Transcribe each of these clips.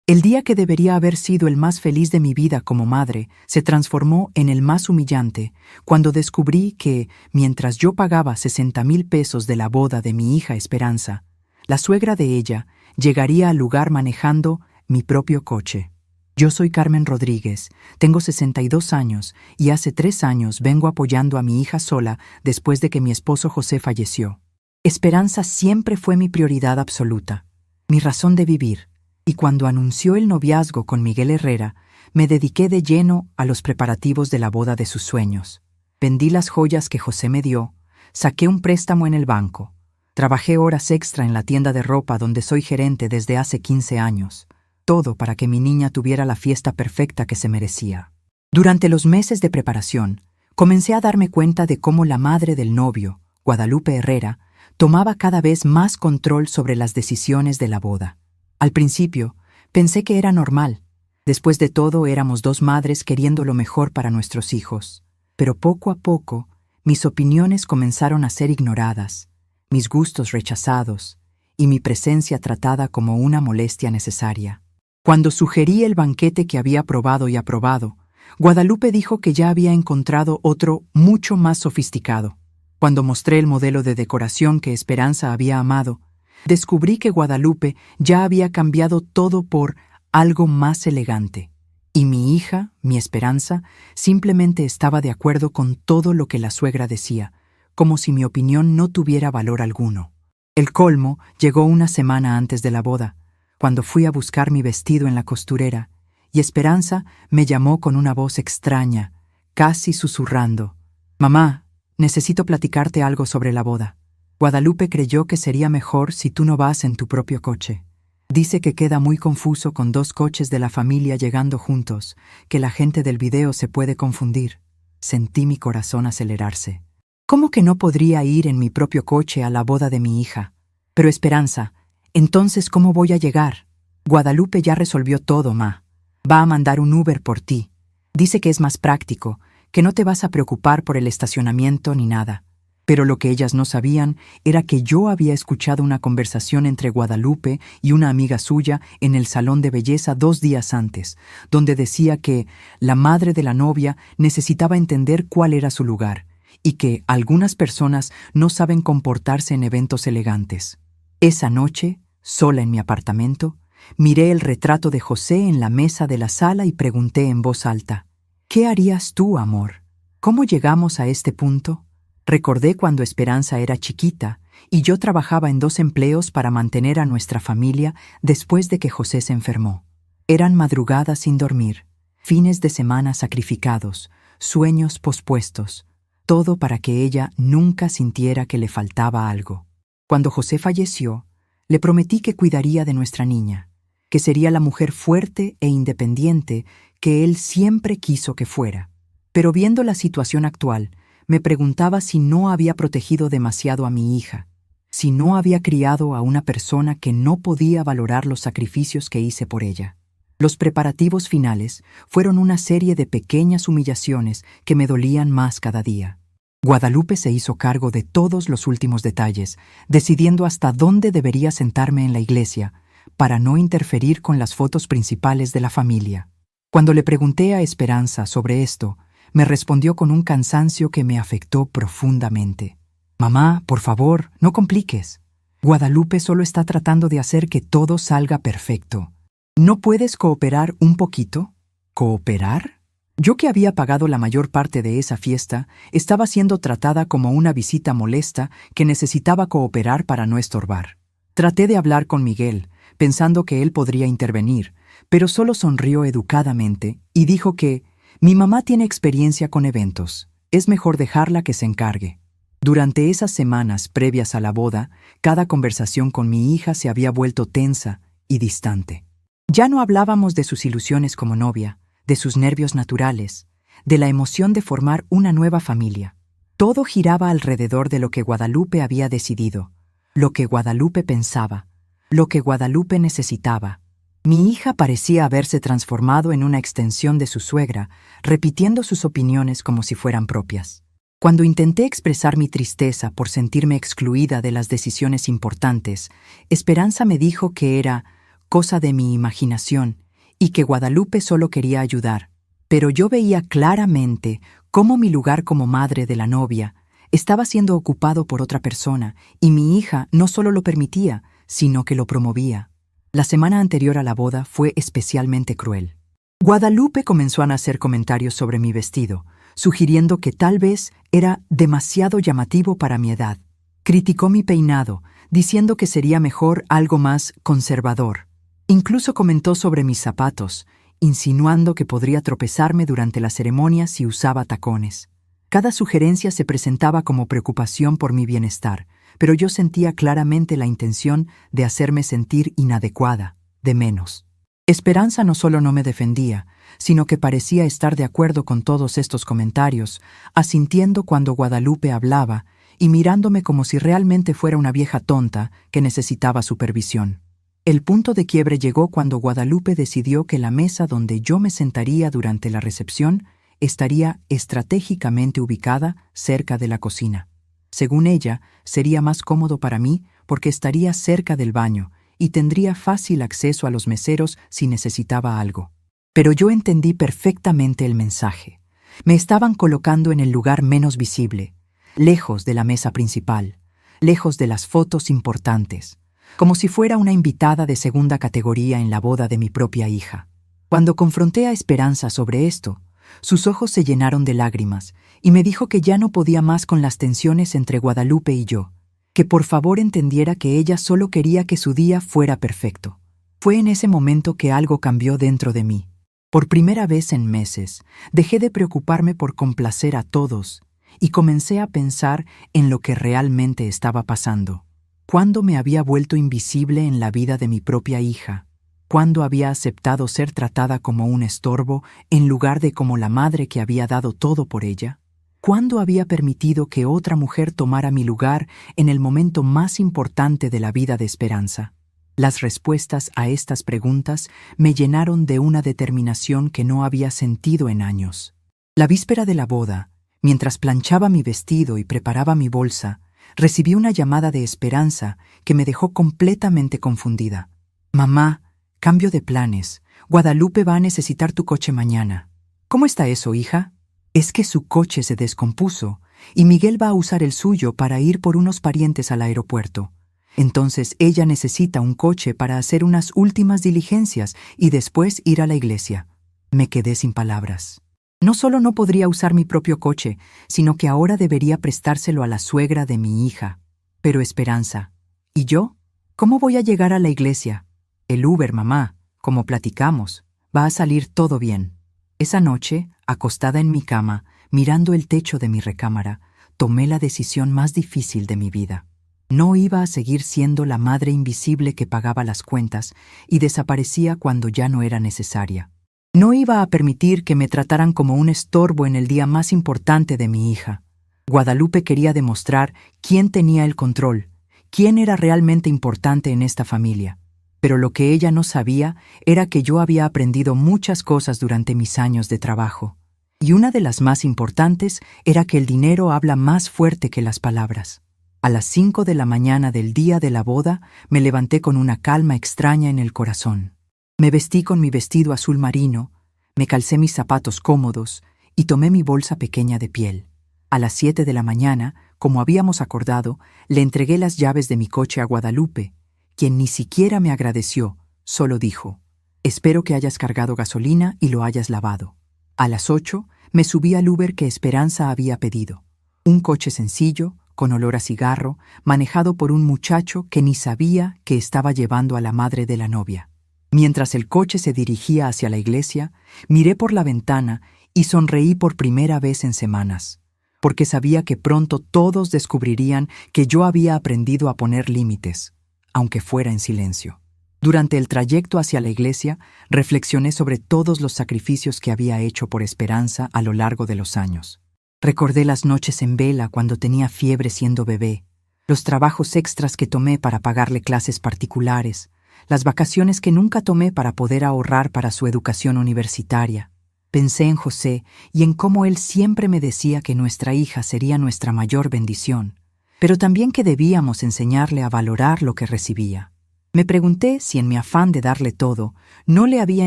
El día que debería haber sido el más feliz de mi vida como madre se transformó en el más humillante cuando descubrí que, mientras yo pagaba 60,000 pesos de la boda de mi hija Esperanza, la suegra de ella llegaría al lugar manejando mi propio coche. Yo soy Carmen Rodríguez, tengo 62 años y hace 3 años vengo apoyando a mi hija sola después de que mi esposo José falleció. Esperanza siempre fue mi prioridad absoluta, mi razón de vivir. Y cuando anunció el noviazgo con Miguel Herrera, me dediqué de lleno a los preparativos de la boda de sus sueños. Vendí las joyas que José me dio, saqué un préstamo en el banco, trabajé horas extra en la tienda de ropa donde soy gerente desde hace 15 años, todo para que mi niña tuviera la fiesta perfecta que se merecía. Durante los meses de preparación, comencé a darme cuenta de cómo la madre del novio, Guadalupe Herrera, tomaba cada vez más control sobre las decisiones de la boda. Al principio, pensé que era normal. Después de todo, éramos 2 madres queriendo lo mejor para nuestros hijos. Pero poco a poco, mis opiniones comenzaron a ser ignoradas, mis gustos rechazados y mi presencia tratada como una molestia necesaria. Cuando sugerí el banquete que había probado y aprobado, Guadalupe dijo que ya había encontrado otro mucho más sofisticado. Cuando mostré el modelo de decoración que Esperanza había amado, descubrí que Guadalupe ya había cambiado todo por algo más elegante. Y mi hija, mi Esperanza, simplemente estaba de acuerdo con todo lo que la suegra decía, como si mi opinión no tuviera valor alguno. El colmo llegó una semana antes de la boda, cuando fui a buscar mi vestido en la costurera, y Esperanza me llamó con una voz extraña, casi susurrando. «Mamá, necesito platicarte algo sobre la boda. Guadalupe creyó que sería mejor si tú no vas en tu propio coche. Dice que queda muy confuso con 2 coches de la familia llegando juntos, que la gente del video se puede confundir». Sentí mi corazón acelerarse. ¿Cómo que no podría ir en mi propio coche a la boda de mi hija? Pero Esperanza, entonces ¿cómo voy a llegar? Guadalupe ya resolvió todo, ma. Va a mandar un Uber por ti. Dice que es más práctico, que no te vas a preocupar por el estacionamiento ni nada. Pero lo que ellas no sabían era que yo había escuchado una conversación entre Guadalupe y una amiga suya en el salón de belleza 2 días antes, donde decía que la madre de la novia necesitaba entender cuál era su lugar y que algunas personas no saben comportarse en eventos elegantes. Esa noche, sola en mi apartamento, miré el retrato de José en la mesa de la sala y pregunté en voz alta: «¿Qué harías tú, amor? ¿Cómo llegamos a este punto?» Recordé cuando Esperanza era chiquita y yo trabajaba en 2 empleos para mantener a nuestra familia después de que José se enfermó. Eran madrugadas sin dormir, fines de semana sacrificados, sueños pospuestos, todo para que ella nunca sintiera que le faltaba algo. Cuando José falleció, le prometí que cuidaría de nuestra niña, que sería la mujer fuerte e independiente que él siempre quiso que fuera. Pero viendo la situación actual, me preguntaba si no había protegido demasiado a mi hija, si no había criado a una persona que no podía valorar los sacrificios que hice por ella. Los preparativos finales fueron una serie de pequeñas humillaciones que me dolían más cada día. Guadalupe se hizo cargo de todos los últimos detalles, decidiendo hasta dónde debería sentarme en la iglesia, para no interferir con las fotos principales de la familia. Cuando le pregunté a Esperanza sobre esto, me respondió con un cansancio que me afectó profundamente. «Mamá, por favor, no compliques. Guadalupe solo está tratando de hacer que todo salga perfecto. ¿No puedes cooperar un poquito?» ¿Cooperar? Yo, que había pagado la mayor parte de esa fiesta, estaba siendo tratada como una visita molesta que necesitaba cooperar para no estorbar. Traté de hablar con Miguel, pensando que él podría intervenir, pero solo sonrió educadamente y dijo que «Mi mamá tiene experiencia con eventos. Es mejor dejarla que se encargue». Durante esas semanas previas a la boda, cada conversación con mi hija se había vuelto tensa y distante. Ya no hablábamos de sus ilusiones como novia, de sus nervios naturales, de la emoción de formar una nueva familia. Todo giraba alrededor de lo que Guadalupe había decidido, lo que Guadalupe pensaba, lo que Guadalupe necesitaba. Mi hija parecía haberse transformado en una extensión de su suegra, repitiendo sus opiniones como si fueran propias. Cuando intenté expresar mi tristeza por sentirme excluida de las decisiones importantes, Esperanza me dijo que era cosa de mi imaginación, y que Guadalupe solo quería ayudar. Pero yo veía claramente cómo mi lugar como madre de la novia estaba siendo ocupado por otra persona, y mi hija no solo lo permitía, sino que lo promovía. La semana anterior a la boda fue especialmente cruel. Guadalupe comenzó a hacer comentarios sobre mi vestido, sugiriendo que tal vez era demasiado llamativo para mi edad. Criticó mi peinado, diciendo que sería mejor algo más conservador. Incluso comentó sobre mis zapatos, insinuando que podría tropezarme durante la ceremonia si usaba tacones. Cada sugerencia se presentaba como preocupación por mi bienestar, pero yo sentía claramente la intención de hacerme sentir inadecuada, de menos. Esperanza no solo no me defendía, sino que parecía estar de acuerdo con todos estos comentarios, asintiendo cuando Guadalupe hablaba y mirándome como si realmente fuera una vieja tonta que necesitaba supervisión. El punto de quiebre llegó cuando Guadalupe decidió que la mesa donde yo me sentaría durante la recepción estaría estratégicamente ubicada cerca de la cocina. Según ella, sería más cómodo para mí porque estaría cerca del baño y tendría fácil acceso a los meseros si necesitaba algo. Pero yo entendí perfectamente el mensaje. Me estaban colocando en el lugar menos visible, lejos de la mesa principal, lejos de las fotos importantes, como si fuera una invitada de segunda categoría en la boda de mi propia hija. Cuando confronté a Esperanza sobre esto, sus ojos se llenaron de lágrimas y me dijo que ya no podía más con las tensiones entre Guadalupe y yo, que por favor entendiera que ella solo quería que su día fuera perfecto. Fue en ese momento que algo cambió dentro de mí. Por primera vez en meses, dejé de preocuparme por complacer a todos y comencé a pensar en lo que realmente estaba pasando. ¿Cuándo me había vuelto invisible en la vida de mi propia hija? ¿Cuándo había aceptado ser tratada como un estorbo en lugar de como la madre que había dado todo por ella? ¿Cuándo había permitido que otra mujer tomara mi lugar en el momento más importante de la vida de Esperanza? Las respuestas a estas preguntas me llenaron de una determinación que no había sentido en años. La víspera de la boda, mientras planchaba mi vestido y preparaba mi bolsa, recibí una llamada de Esperanza que me dejó completamente confundida. «Mamá, cambio de planes. Guadalupe va a necesitar tu coche mañana». «¿Cómo está eso, hija?» «Es que su coche se descompuso y Miguel va a usar el suyo para ir por unos parientes al aeropuerto. Entonces ella necesita un coche para hacer unas últimas diligencias y después ir a la iglesia». Me quedé sin palabras. No solo no podría usar mi propio coche, sino que ahora debería prestárselo a la suegra de mi hija. Pero Esperanza, ¿y yo? ¿Cómo voy a llegar a la iglesia? El Uber, mamá, como platicamos, va a salir todo bien. Esa noche, acostada en mi cama, mirando el techo de mi recámara, tomé la decisión más difícil de mi vida. No iba a seguir siendo la madre invisible que pagaba las cuentas y desaparecía cuando ya no era necesaria. No iba a permitir que me trataran como un estorbo en el día más importante de mi hija. Guadalupe quería demostrar quién tenía el control, quién era realmente importante en esta familia. Pero lo que ella no sabía era que yo había aprendido muchas cosas durante mis años de trabajo. Y una de las más importantes era que el dinero habla más fuerte que las palabras. A las 5 de la mañana del día de la boda, me levanté con una calma extraña en el corazón. Me vestí con mi vestido azul marino, me calcé mis zapatos cómodos y tomé mi bolsa pequeña de piel. A las 7 de la mañana, como habíamos acordado, le entregué las llaves de mi coche a Guadalupe, quien ni siquiera me agradeció, solo dijo: «Espero que hayas cargado gasolina y lo hayas lavado». A las 8 me subí al Uber que Esperanza había pedido. Un coche sencillo, con olor a cigarro, manejado por un muchacho que ni sabía que estaba llevando a la madre de la novia. Mientras el coche se dirigía hacia la iglesia, miré por la ventana y sonreí por primera vez en semanas, porque sabía que pronto todos descubrirían que yo había aprendido a poner límites, aunque fuera en silencio. Durante el trayecto hacia la iglesia, reflexioné sobre todos los sacrificios que había hecho por Esperanza a lo largo de los años. Recordé las noches en vela cuando tenía fiebre siendo bebé, los trabajos extras que tomé para pagarle clases particulares, las vacaciones que nunca tomé para poder ahorrar para su educación universitaria. Pensé en José y en cómo él siempre me decía que nuestra hija sería nuestra mayor bendición, pero también que debíamos enseñarle a valorar lo que recibía. Me pregunté si en mi afán de darle todo, no le había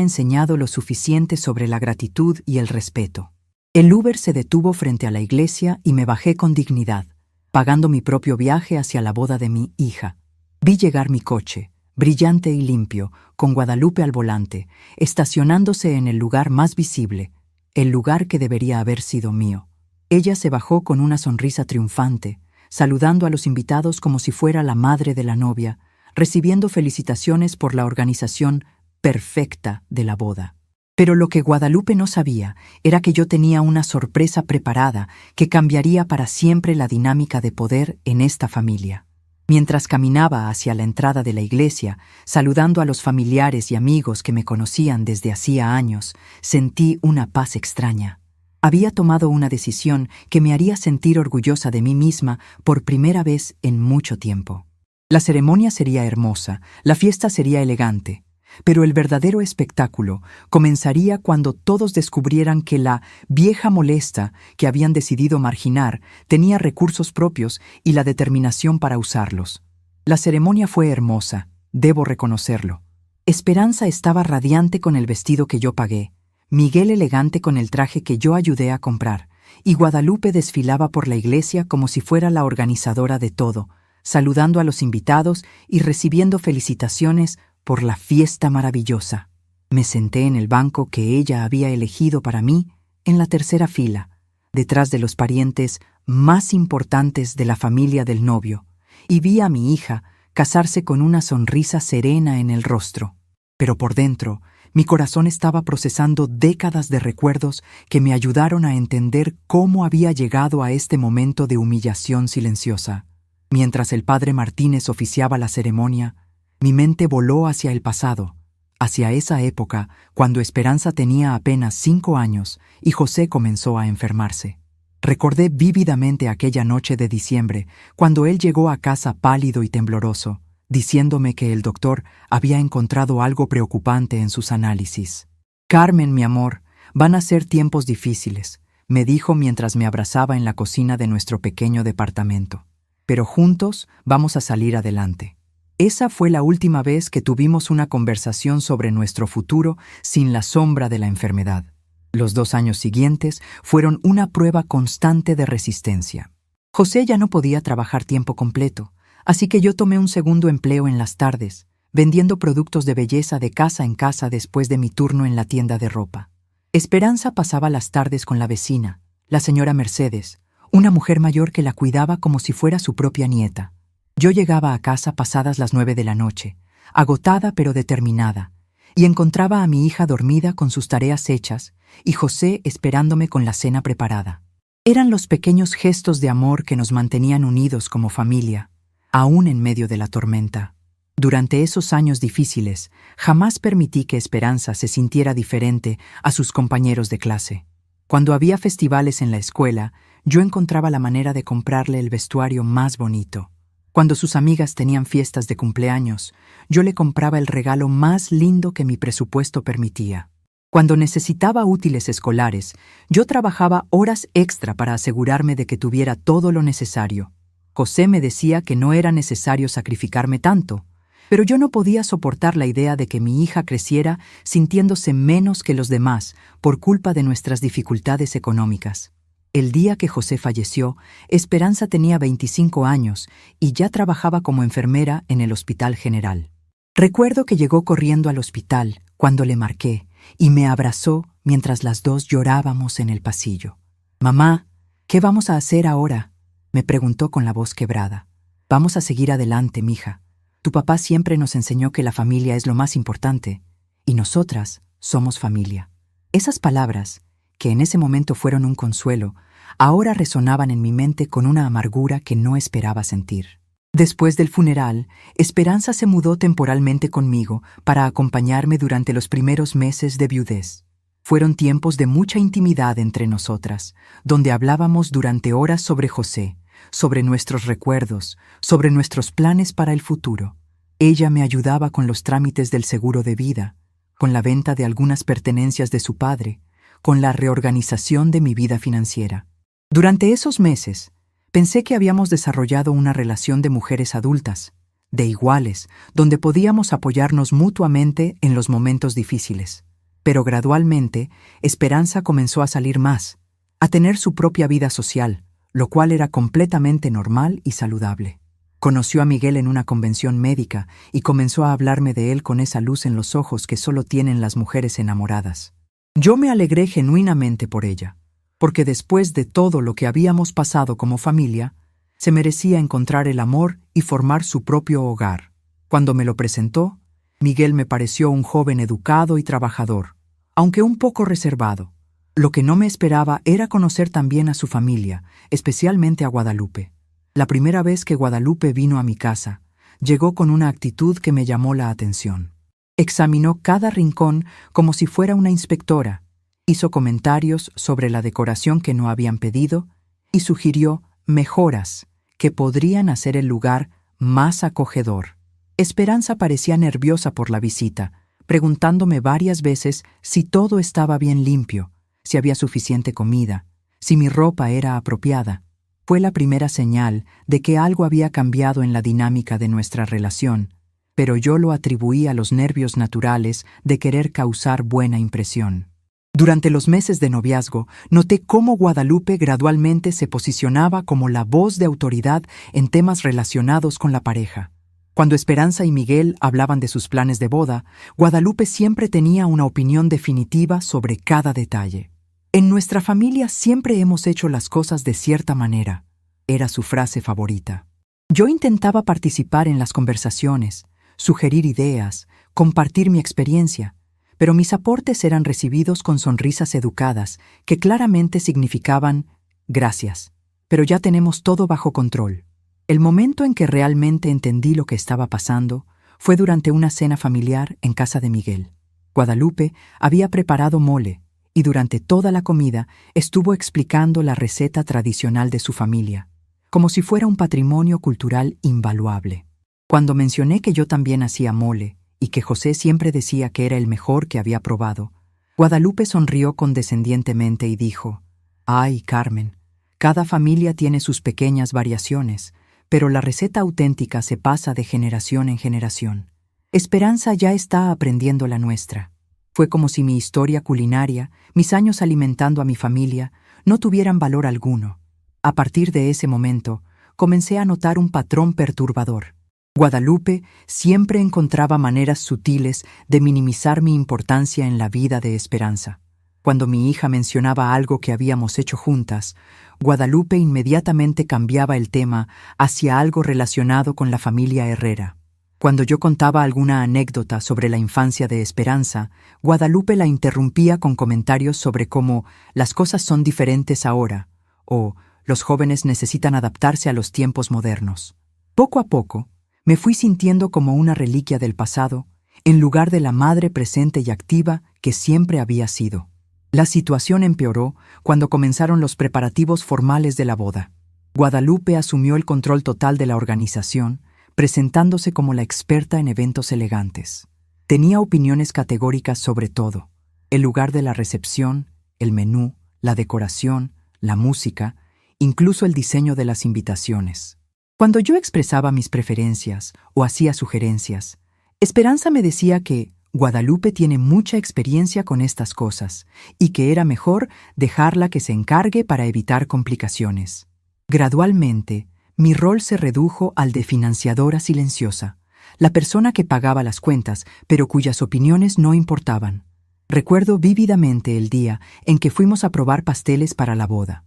enseñado lo suficiente sobre la gratitud y el respeto. El Uber se detuvo frente a la iglesia y me bajé con dignidad, pagando mi propio viaje hacia la boda de mi hija. Vi llegar mi coche, brillante y limpio, con Guadalupe al volante, estacionándose en el lugar más visible, el lugar que debería haber sido mío. Ella se bajó con una sonrisa triunfante, saludando a los invitados como si fuera la madre de la novia, recibiendo felicitaciones por la organización perfecta de la boda. Pero lo que Guadalupe no sabía era que yo tenía una sorpresa preparada que cambiaría para siempre la dinámica de poder en esta familia. Mientras caminaba hacia la entrada de la iglesia, saludando a los familiares y amigos que me conocían desde hacía años, sentí una paz extraña. Había tomado una decisión que me haría sentir orgullosa de mí misma por primera vez en mucho tiempo. La ceremonia sería hermosa, la fiesta sería elegante, pero el verdadero espectáculo comenzaría cuando todos descubrieran que la vieja molesta que habían decidido marginar tenía recursos propios y la determinación para usarlos. La ceremonia fue hermosa, debo reconocerlo. Esperanza estaba radiante con el vestido que yo pagué, Miguel elegante con el traje que yo ayudé a comprar, y Guadalupe desfilaba por la iglesia como si fuera la organizadora de todo, saludando a los invitados y recibiendo felicitaciones por la fiesta maravillosa. Me senté en el banco que ella había elegido para mí, en la tercera fila, detrás de los parientes más importantes de la familia del novio, y vi a mi hija casarse con una sonrisa serena en el rostro. Pero por dentro, mi corazón estaba procesando décadas de recuerdos que me ayudaron a entender cómo había llegado a este momento de humillación silenciosa. Mientras el padre Martínez oficiaba la ceremonia, mi mente voló hacia el pasado, hacia esa época cuando Esperanza tenía apenas 5 años y José comenzó a enfermarse. Recordé vívidamente aquella noche de diciembre, cuando él llegó a casa pálido y tembloroso, diciéndome que el doctor había encontrado algo preocupante en sus análisis. «Carmen, mi amor, van a ser tiempos difíciles», me dijo mientras me abrazaba en la cocina de nuestro pequeño departamento. «Pero juntos vamos a salir adelante». Esa fue la última vez que tuvimos una conversación sobre nuestro futuro sin la sombra de la enfermedad. Los 2 años siguientes fueron una prueba constante de resistencia. José ya no podía trabajar tiempo completo, así que yo tomé un segundo empleo en las tardes, vendiendo productos de belleza de casa en casa después de mi turno en la tienda de ropa. Esperanza pasaba las tardes con la vecina, la señora Mercedes, una mujer mayor que la cuidaba como si fuera su propia nieta. Yo llegaba a casa pasadas las 9 de la noche, agotada pero determinada, y encontraba a mi hija dormida con sus tareas hechas y José esperándome con la cena preparada. Eran los pequeños gestos de amor que nos mantenían unidos como familia, aún en medio de la tormenta. Durante esos años difíciles, jamás permití que Esperanza se sintiera diferente a sus compañeros de clase. Cuando había festivales en la escuela, yo encontraba la manera de comprarle el vestuario más bonito. Cuando sus amigas tenían fiestas de cumpleaños, yo le compraba el regalo más lindo que mi presupuesto permitía. Cuando necesitaba útiles escolares, yo trabajaba horas extra para asegurarme de que tuviera todo lo necesario. José me decía que no era necesario sacrificarme tanto, pero yo no podía soportar la idea de que mi hija creciera sintiéndose menos que los demás por culpa de nuestras dificultades económicas. El día que José falleció, Esperanza tenía 25 años y ya trabajaba como enfermera en el Hospital General. Recuerdo que llegó corriendo al hospital cuando le marqué y me abrazó mientras las dos llorábamos en el pasillo. «Mamá, ¿qué vamos a hacer ahora?», me preguntó con la voz quebrada. «Vamos a seguir adelante, mija. Tu papá siempre nos enseñó que la familia es lo más importante, y nosotras somos familia». Esas palabras, que en ese momento fueron un consuelo, ahora resonaban en mi mente con una amargura que no esperaba sentir. Después del funeral, Esperanza se mudó temporalmente conmigo para acompañarme durante los primeros meses de viudez. Fueron tiempos de mucha intimidad entre nosotras, donde hablábamos durante horas sobre José, sobre nuestros recuerdos, sobre nuestros planes para el futuro. Ella me ayudaba con los trámites del seguro de vida, con la venta de algunas pertenencias de su padre, con la reorganización de mi vida financiera. Durante esos meses, pensé que habíamos desarrollado una relación de mujeres adultas, de iguales, donde podíamos apoyarnos mutuamente en los momentos difíciles. Pero gradualmente, Esperanza comenzó a salir más, a tener su propia vida social, lo cual era completamente normal y saludable. Conoció a Miguel en una convención médica y comenzó a hablarme de él con esa luz en los ojos que solo tienen las mujeres enamoradas. Yo me alegré genuinamente por ella, porque después de todo lo que habíamos pasado como familia, se merecía encontrar el amor y formar su propio hogar. Cuando me lo presentó, Miguel me pareció un joven educado y trabajador, aunque un poco reservado. Lo que no me esperaba era conocer también a su familia, especialmente a Guadalupe. La primera vez que Guadalupe vino a mi casa, llegó con una actitud que me llamó la atención. Examinó cada rincón como si fuera una inspectora, hizo comentarios sobre la decoración que no habían pedido y sugirió mejoras que podrían hacer el lugar más acogedor. Esperanza parecía nerviosa por la visita, preguntándome varias veces si todo estaba bien limpio, si había suficiente comida, si mi ropa era apropiada. Fue la primera señal de que algo había cambiado en la dinámica de nuestra relación, pero yo lo atribuí a los nervios naturales de querer causar buena impresión. Durante los meses de noviazgo, noté cómo Guadalupe gradualmente se posicionaba como la voz de autoridad en temas relacionados con la pareja. Cuando Esperanza y Miguel hablaban de sus planes de boda, Guadalupe siempre tenía una opinión definitiva sobre cada detalle. En nuestra familia siempre hemos hecho las cosas de cierta manera, era su frase favorita. Yo intentaba participar en las conversaciones, sugerir ideas, compartir mi experiencia, pero mis aportes eran recibidos con sonrisas educadas que claramente significaban «gracias, pero ya tenemos todo bajo control». El momento en que realmente entendí lo que estaba pasando fue durante una cena familiar en casa de Miguel. Guadalupe había preparado mole y durante toda la comida estuvo explicando la receta tradicional de su familia, como si fuera un patrimonio cultural invaluable. Cuando mencioné que yo también hacía mole y que José siempre decía que era el mejor que había probado, Guadalupe sonrió condescendientemente y dijo: «Ay, Carmen, cada familia tiene sus pequeñas variaciones, pero la receta auténtica se pasa de generación en generación. Esperanza ya está aprendiendo la nuestra». Fue como si mi historia culinaria, mis años alimentando a mi familia, no tuvieran valor alguno. A partir de ese momento, comencé a notar un patrón perturbador. Guadalupe siempre encontraba maneras sutiles de minimizar mi importancia en la vida de Esperanza. Cuando mi hija mencionaba algo que habíamos hecho juntas, Guadalupe inmediatamente cambiaba el tema hacia algo relacionado con la familia Herrera. Cuando yo contaba alguna anécdota sobre la infancia de Esperanza, Guadalupe la interrumpía con comentarios sobre cómo las cosas son diferentes ahora, o los jóvenes necesitan adaptarse a los tiempos modernos. Poco a poco, me fui sintiendo como una reliquia del pasado, en lugar de la madre presente y activa que siempre había sido. La situación empeoró cuando comenzaron los preparativos formales de la boda. Guadalupe asumió el control total de la organización, presentándose como la experta en eventos elegantes. Tenía opiniones categóricas sobre todo: el lugar de la recepción, el menú, la decoración, la música, incluso el diseño de las invitaciones. Cuando yo expresaba mis preferencias o hacía sugerencias, Esperanza me decía que Guadalupe tiene mucha experiencia con estas cosas y que era mejor dejarla que se encargue para evitar complicaciones. Gradualmente, mi rol se redujo al de financiadora silenciosa, la persona que pagaba las cuentas, pero cuyas opiniones no importaban. Recuerdo vívidamente el día en que fuimos a probar pasteles para la boda.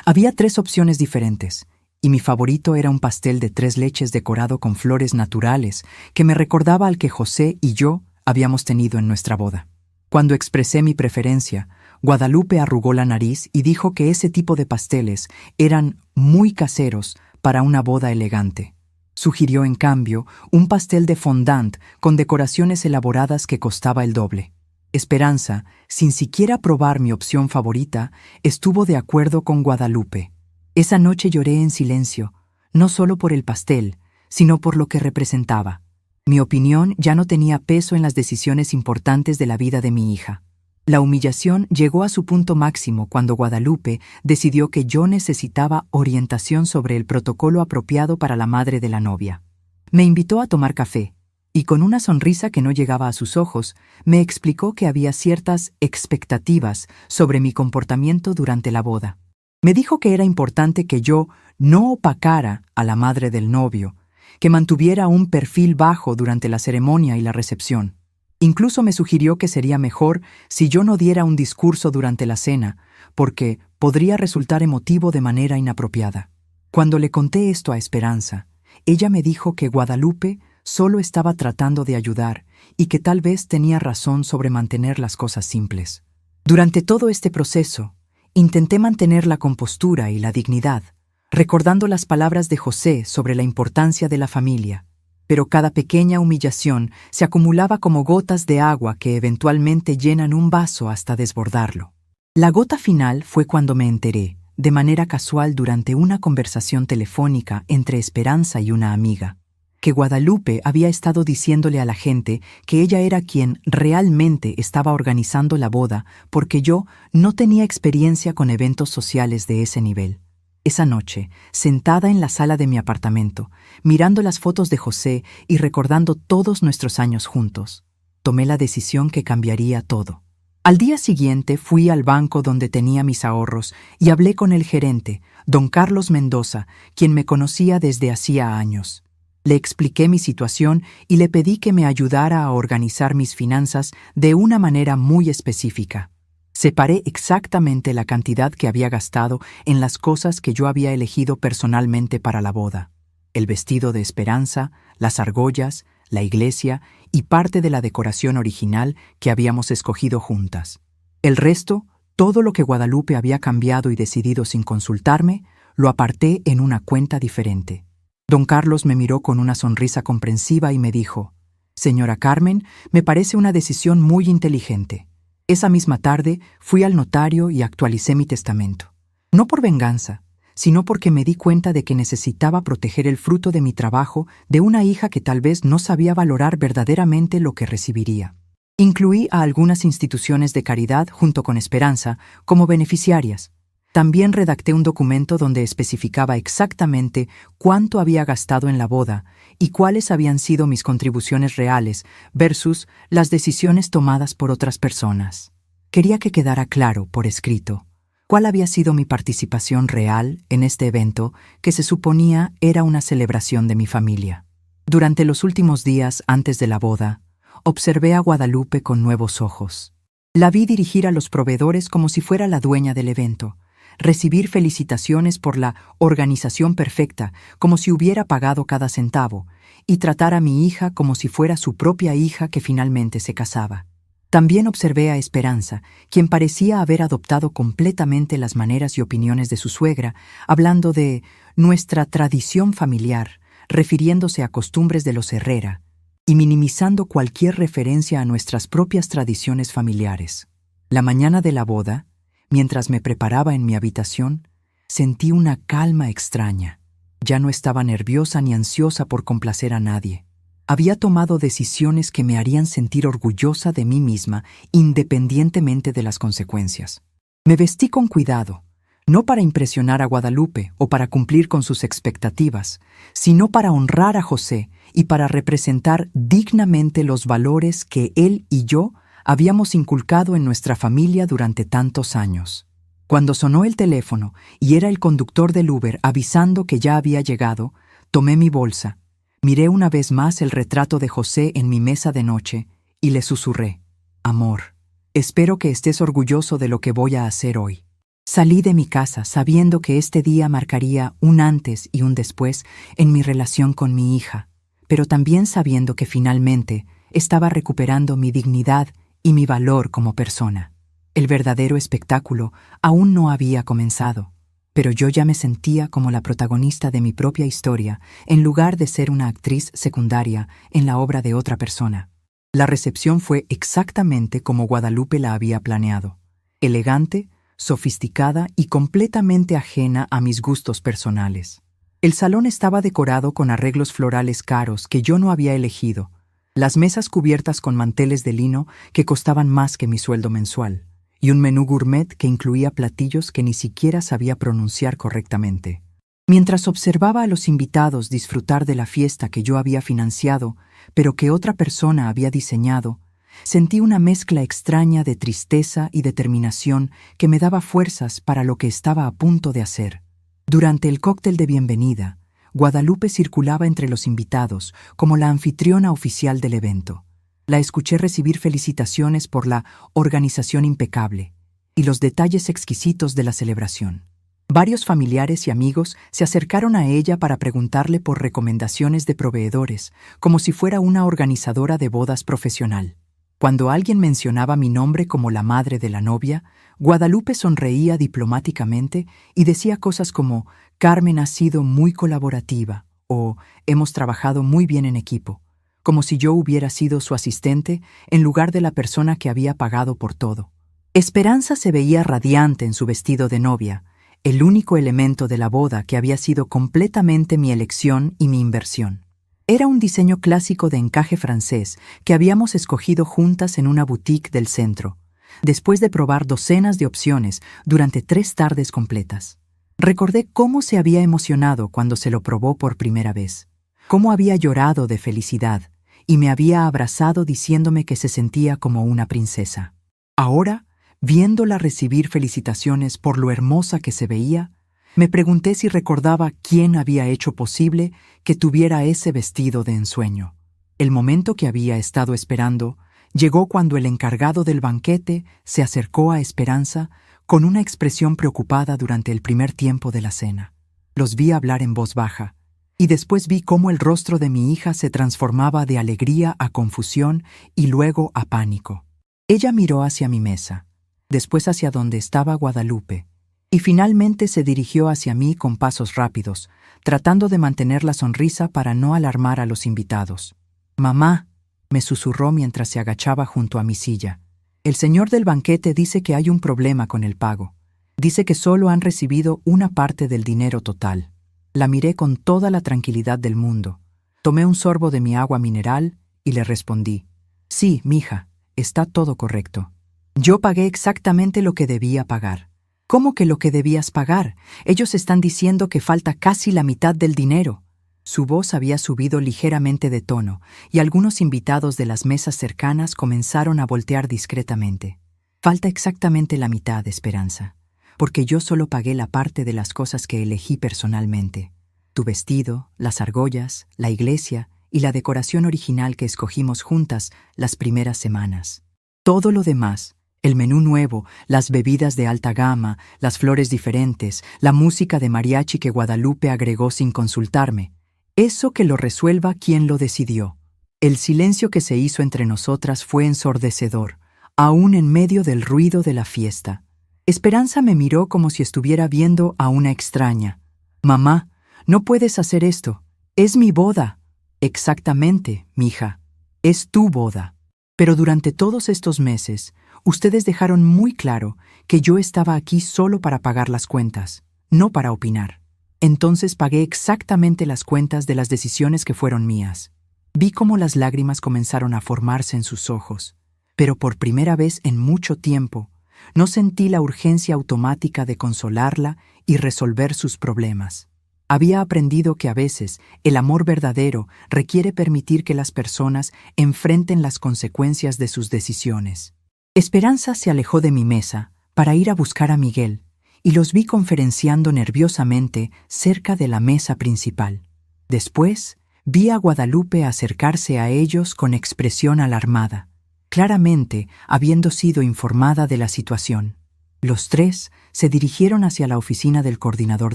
Había 3 opciones diferentes, y mi favorito era un pastel de 3 leches decorado con flores naturales que me recordaba al que José y yo habíamos tenido en nuestra boda. Cuando expresé mi preferencia, Guadalupe arrugó la nariz y dijo que ese tipo de pasteles eran muy caseros para una boda elegante. Sugirió, en cambio, un pastel de fondant con decoraciones elaboradas que costaba el doble. Esperanza, sin siquiera probar mi opción favorita, estuvo de acuerdo con Guadalupe. Esa noche lloré en silencio, no solo por el pastel, sino por lo que representaba. Mi opinión ya no tenía peso en las decisiones importantes de la vida de mi hija. La humillación llegó a su punto máximo cuando Guadalupe decidió que yo necesitaba orientación sobre el protocolo apropiado para la madre de la novia. Me invitó a tomar café, y con una sonrisa que no llegaba a sus ojos, me explicó que había ciertas expectativas sobre mi comportamiento durante la boda. Me dijo que era importante que yo no opacara a la madre del novio, que mantuviera un perfil bajo durante la ceremonia y la recepción. Incluso me sugirió que sería mejor si yo no diera un discurso durante la cena, porque podría resultar emotivo de manera inapropiada. Cuando le conté esto a Esperanza, ella me dijo que Guadalupe solo estaba tratando de ayudar y que tal vez tenía razón sobre mantener las cosas simples. Durante todo este proceso, intenté mantener la compostura y la dignidad, recordando las palabras de José sobre la importancia de la familia, pero cada pequeña humillación se acumulaba como gotas de agua que eventualmente llenan un vaso hasta desbordarlo. La gota final fue cuando me enteré, de manera casual durante una conversación telefónica entre Esperanza y una amiga, que Guadalupe había estado diciéndole a la gente que ella era quien realmente estaba organizando la boda porque yo no tenía experiencia con eventos sociales de ese nivel. Esa noche, sentada en la sala de mi apartamento, mirando las fotos de José y recordando todos nuestros años juntos, tomé la decisión que cambiaría todo. Al día siguiente fui al banco donde tenía mis ahorros y hablé con el gerente, don Carlos Mendoza, quien me conocía desde hacía años. Le expliqué mi situación y le pedí que me ayudara a organizar mis finanzas de una manera muy específica. Separé exactamente la cantidad que había gastado en las cosas que yo había elegido personalmente para la boda: el vestido de Esperanza, las argollas, la iglesia y parte de la decoración original que habíamos escogido juntas. El resto, todo lo que Guadalupe había cambiado y decidido sin consultarme, lo aparté en una cuenta diferente. Don Carlos me miró con una sonrisa comprensiva y me dijo: «Señora Carmen, me parece una decisión muy inteligente». Esa misma tarde fui al notario y actualicé mi testamento. No por venganza, sino porque me di cuenta de que necesitaba proteger el fruto de mi trabajo de una hija que tal vez no sabía valorar verdaderamente lo que recibiría. Incluí a algunas instituciones de caridad junto con Esperanza como beneficiarias. También redacté un documento donde especificaba exactamente cuánto había gastado en la boda y cuáles habían sido mis contribuciones reales versus las decisiones tomadas por otras personas. Quería que quedara claro, por escrito, cuál había sido mi participación real en este evento que se suponía era una celebración de mi familia. Durante los últimos días antes de la boda, observé a Guadalupe con nuevos ojos. La vi dirigir a los proveedores como si fuera la dueña del evento, recibir felicitaciones por la organización perfecta, como si hubiera pagado cada centavo, y tratar a mi hija como si fuera su propia hija que finalmente se casaba. También observé a Esperanza, quien parecía haber adoptado completamente las maneras y opiniones de su suegra, hablando de nuestra tradición familiar, refiriéndose a costumbres de los Herrera, y minimizando cualquier referencia a nuestras propias tradiciones familiares. La mañana de la boda, mientras me preparaba en mi habitación, sentí una calma extraña. Ya no estaba nerviosa ni ansiosa por complacer a nadie. Había tomado decisiones que me harían sentir orgullosa de mí misma, independientemente de las consecuencias. Me vestí con cuidado, no para impresionar a Guadalupe o para cumplir con sus expectativas, sino para honrar a José y para representar dignamente los valores que él y yo habíamos inculcado en nuestra familia durante tantos años. Cuando sonó el teléfono y era el conductor del Uber avisando que ya había llegado, tomé mi bolsa, miré una vez más el retrato de José en mi mesa de noche y le susurré: «Amor, espero que estés orgulloso de lo que voy a hacer hoy». Salí de mi casa sabiendo que este día marcaría un antes y un después en mi relación con mi hija, pero también sabiendo que finalmente estaba recuperando mi dignidad y mi valor como persona. El verdadero espectáculo aún no había comenzado, pero yo ya me sentía como la protagonista de mi propia historia en lugar de ser una actriz secundaria en la obra de otra persona. La recepción fue exactamente como Guadalupe la había planeado: elegante, sofisticada y completamente ajena a mis gustos personales. El salón estaba decorado con arreglos florales caros que yo no había elegido, las mesas cubiertas con manteles de lino que costaban más que mi sueldo mensual, y un menú gourmet que incluía platillos que ni siquiera sabía pronunciar correctamente. Mientras observaba a los invitados disfrutar de la fiesta que yo había financiado, pero que otra persona había diseñado, sentí una mezcla extraña de tristeza y determinación que me daba fuerzas para lo que estaba a punto de hacer. Durante el cóctel de bienvenida, Guadalupe circulaba entre los invitados como la anfitriona oficial del evento. La escuché recibir felicitaciones por la organización impecable y los detalles exquisitos de la celebración. Varios familiares y amigos se acercaron a ella para preguntarle por recomendaciones de proveedores, como si fuera una organizadora de bodas profesional. Cuando alguien mencionaba mi nombre como la madre de la novia, Guadalupe sonreía diplomáticamente y decía cosas como «Carmen ha sido muy colaborativa» o «Hemos trabajado muy bien en equipo», como si yo hubiera sido su asistente en lugar de la persona que había pagado por todo. Esperanza se veía radiante en su vestido de novia, el único elemento de la boda que había sido completamente mi elección y mi inversión. Era un diseño clásico de encaje francés que habíamos escogido juntas en una boutique del centro, después de probar docenas de opciones durante 3 tardes completas. Recordé cómo se había emocionado cuando se lo probó por primera vez, cómo había llorado de felicidad y me había abrazado diciéndome que se sentía como una princesa. Ahora, viéndola recibir felicitaciones por lo hermosa que se veía, me pregunté si recordaba quién había hecho posible que tuviera ese vestido de ensueño. El momento que había estado esperando llegó cuando el encargado del banquete se acercó a Esperanza con una expresión preocupada durante el primer tiempo de la cena. Los vi hablar en voz baja, y después vi cómo el rostro de mi hija se transformaba de alegría a confusión y luego a pánico. Ella miró hacia mi mesa, después hacia donde estaba Guadalupe, y finalmente se dirigió hacia mí con pasos rápidos, tratando de mantener la sonrisa para no alarmar a los invitados. «Mamá», me susurró mientras se agachaba junto a mi silla. «El señor del banquete dice que hay un problema con el pago. Dice que solo han recibido una parte del dinero total». La miré con toda la tranquilidad del mundo. Tomé un sorbo de mi agua mineral y le respondí: «Sí, mija, está todo correcto. Yo pagué exactamente lo que debía pagar». «¿Cómo que lo que debías pagar? Ellos están diciendo que falta casi la mitad del dinero». Su voz había subido ligeramente de tono, y algunos invitados de las mesas cercanas comenzaron a voltear discretamente. «Falta exactamente la mitad, Esperanza, porque yo solo pagué la parte de las cosas que elegí personalmente. Tu vestido, las argollas, la iglesia y la decoración original que escogimos juntas las primeras semanas. Todo lo demás, el menú nuevo, las bebidas de alta gama, las flores diferentes, la música de mariachi que Guadalupe agregó sin consultarme, eso que lo resuelva quien lo decidió». El silencio que se hizo entre nosotras fue ensordecedor, aún en medio del ruido de la fiesta. Esperanza me miró como si estuviera viendo a una extraña. «Mamá, no puedes hacer esto. Es mi boda». «Exactamente, mija. Es tu boda. Pero durante todos estos meses, ustedes dejaron muy claro que yo estaba aquí solo para pagar las cuentas, no para opinar. Entonces pagué exactamente las cuentas de las decisiones que fueron mías». Vi cómo las lágrimas comenzaron a formarse en sus ojos, pero por primera vez en mucho tiempo, no sentí la urgencia automática de consolarla y resolver sus problemas. Había aprendido que a veces el amor verdadero requiere permitir que las personas enfrenten las consecuencias de sus decisiones. Esperanza se alejó de mi mesa para ir a buscar a Miguel, y los vi conferenciando nerviosamente cerca de la mesa principal. Después, vi a Guadalupe acercarse a ellos con expresión alarmada, claramente habiendo sido informada de la situación. Los 3 se dirigieron hacia la oficina del coordinador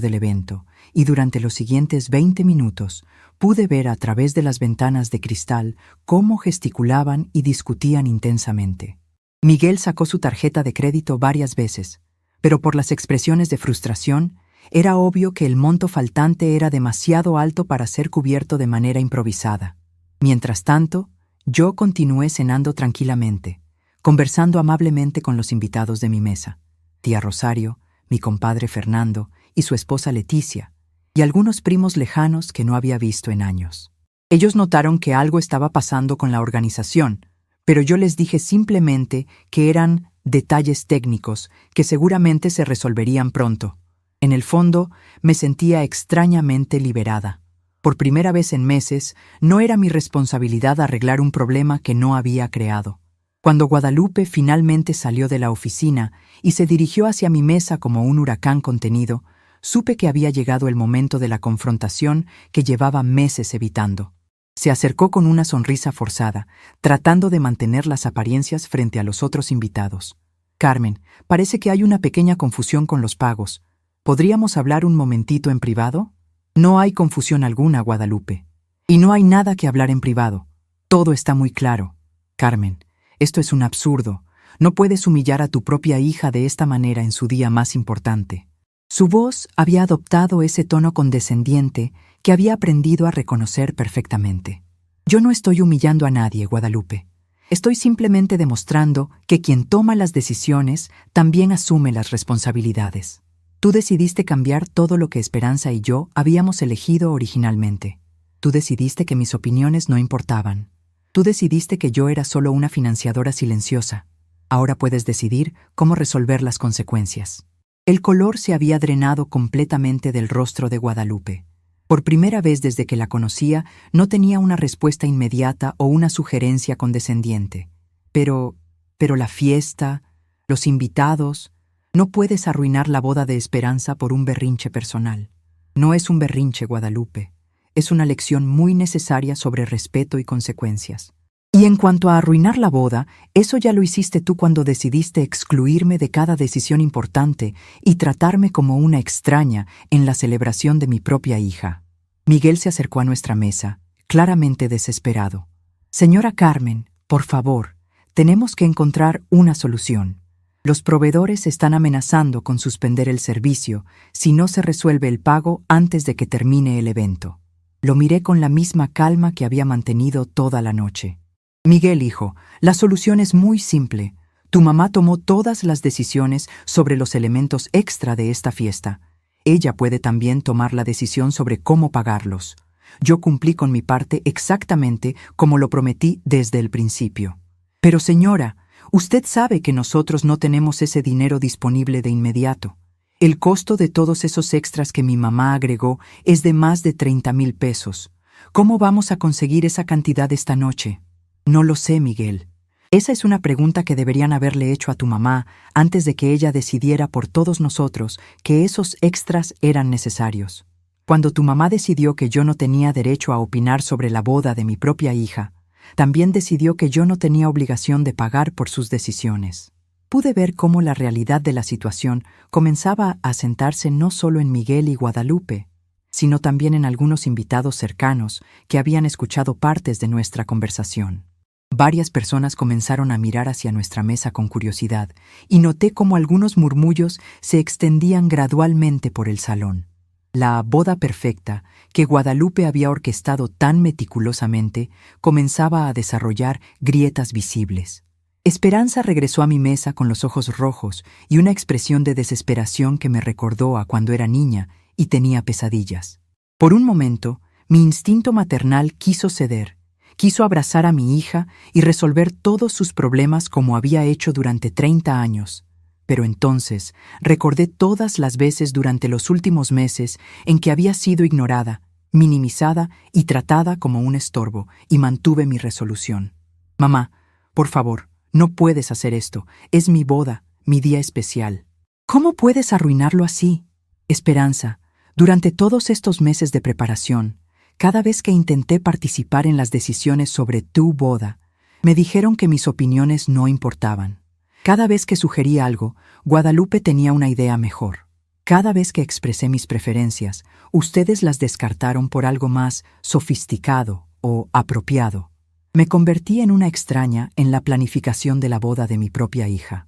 del evento, y durante los siguientes 20 minutos pude ver a través de las ventanas de cristal cómo gesticulaban y discutían intensamente. Miguel sacó su tarjeta de crédito varias veces, pero por las expresiones de frustración, era obvio que el monto faltante era demasiado alto para ser cubierto de manera improvisada. Mientras tanto, yo continué cenando tranquilamente, conversando amablemente con los invitados de mi mesa, tía Rosario, mi compadre Fernando y su esposa Leticia, y algunos primos lejanos que no había visto en años. Ellos notaron que algo estaba pasando con la organización, pero yo les dije simplemente que eran detalles técnicos que seguramente se resolverían pronto. En el fondo, me sentía extrañamente liberada. Por primera vez en meses, no era mi responsabilidad arreglar un problema que no había creado. Cuando Guadalupe finalmente salió de la oficina y se dirigió hacia mi mesa como un huracán contenido, supe que había llegado el momento de la confrontación que llevaba meses evitando. Se acercó con una sonrisa forzada, tratando de mantener las apariencias frente a los otros invitados. «Carmen, parece que hay una pequeña confusión con los pagos. ¿Podríamos hablar un momentito en privado?» «No hay confusión alguna, Guadalupe. Y no hay nada que hablar en privado. Todo está muy claro. Carmen, esto es un absurdo. No puedes humillar a tu propia hija de esta manera en su día más importante». Su voz había adoptado ese tono condescendiente que había aprendido a reconocer perfectamente. «Yo no estoy humillando a nadie, Guadalupe. Estoy simplemente demostrando que quien toma las decisiones también asume las responsabilidades. Tú decidiste cambiar todo lo que Esperanza y yo habíamos elegido originalmente. Tú decidiste que mis opiniones no importaban. Tú decidiste que yo era solo una financiadora silenciosa. Ahora puedes decidir cómo resolver las consecuencias». El color se había drenado completamente del rostro de Guadalupe. Por primera vez desde que la conocía, no tenía una respuesta inmediata o una sugerencia condescendiente. Pero la fiesta, los invitados, no puedes arruinar la boda de Esperanza por un berrinche personal. No es un berrinche, Guadalupe. Es una lección muy necesaria sobre respeto y consecuencias. Y en cuanto a arruinar la boda, eso ya lo hiciste tú cuando decidiste excluirme de cada decisión importante y tratarme como una extraña en la celebración de mi propia hija. Miguel se acercó a nuestra mesa, claramente desesperado. «Señora Carmen, por favor, tenemos que encontrar una solución. Los proveedores están amenazando con suspender el servicio si no se resuelve el pago antes de que termine el evento». Lo miré con la misma calma que había mantenido toda la noche. «Miguel, hijo, la solución es muy simple. Tu mamá tomó todas las decisiones sobre los elementos extra de esta fiesta. Ella puede también tomar la decisión sobre cómo pagarlos. Yo cumplí con mi parte exactamente como lo prometí desde el principio». «Pero señora, usted sabe que nosotros no tenemos ese dinero disponible de inmediato. El costo de todos esos extras que mi mamá agregó es de más de 30,000 pesos. ¿Cómo vamos a conseguir esa cantidad esta noche?» «No lo sé, Miguel. Esa es una pregunta que deberían haberle hecho a tu mamá antes de que ella decidiera por todos nosotros que esos extras eran necesarios. Cuando tu mamá decidió que yo no tenía derecho a opinar sobre la boda de mi propia hija, también decidió que yo no tenía obligación de pagar por sus decisiones». Pude ver cómo la realidad de la situación comenzaba a asentarse no solo en Miguel y Guadalupe, sino también en algunos invitados cercanos que habían escuchado partes de nuestra conversación. Varias personas comenzaron a mirar hacia nuestra mesa con curiosidad y noté cómo algunos murmullos se extendían gradualmente por el salón. La boda perfecta, que Guadalupe había orquestado tan meticulosamente, comenzaba a desarrollar grietas visibles. Esperanza regresó a mi mesa con los ojos rojos y una expresión de desesperación que me recordó a cuando era niña y tenía pesadillas. Por un momento, mi instinto maternal quiso ceder. Quiso abrazar a mi hija y resolver todos sus problemas como había hecho durante 30 años. Pero entonces recordé todas las veces durante los últimos meses en que había sido ignorada, minimizada y tratada como un estorbo, y mantuve mi resolución. «Mamá, por favor, no puedes hacer esto. Es mi boda, mi día especial». «¿Cómo puedes arruinarlo así?» «Esperanza, durante todos estos meses de preparación, cada vez que intenté participar en las decisiones sobre tu boda, me dijeron que mis opiniones no importaban. Cada vez que sugerí algo, Guadalupe tenía una idea mejor. Cada vez que expresé mis preferencias, ustedes las descartaron por algo más sofisticado o apropiado. Me convertí en una extraña en la planificación de la boda de mi propia hija.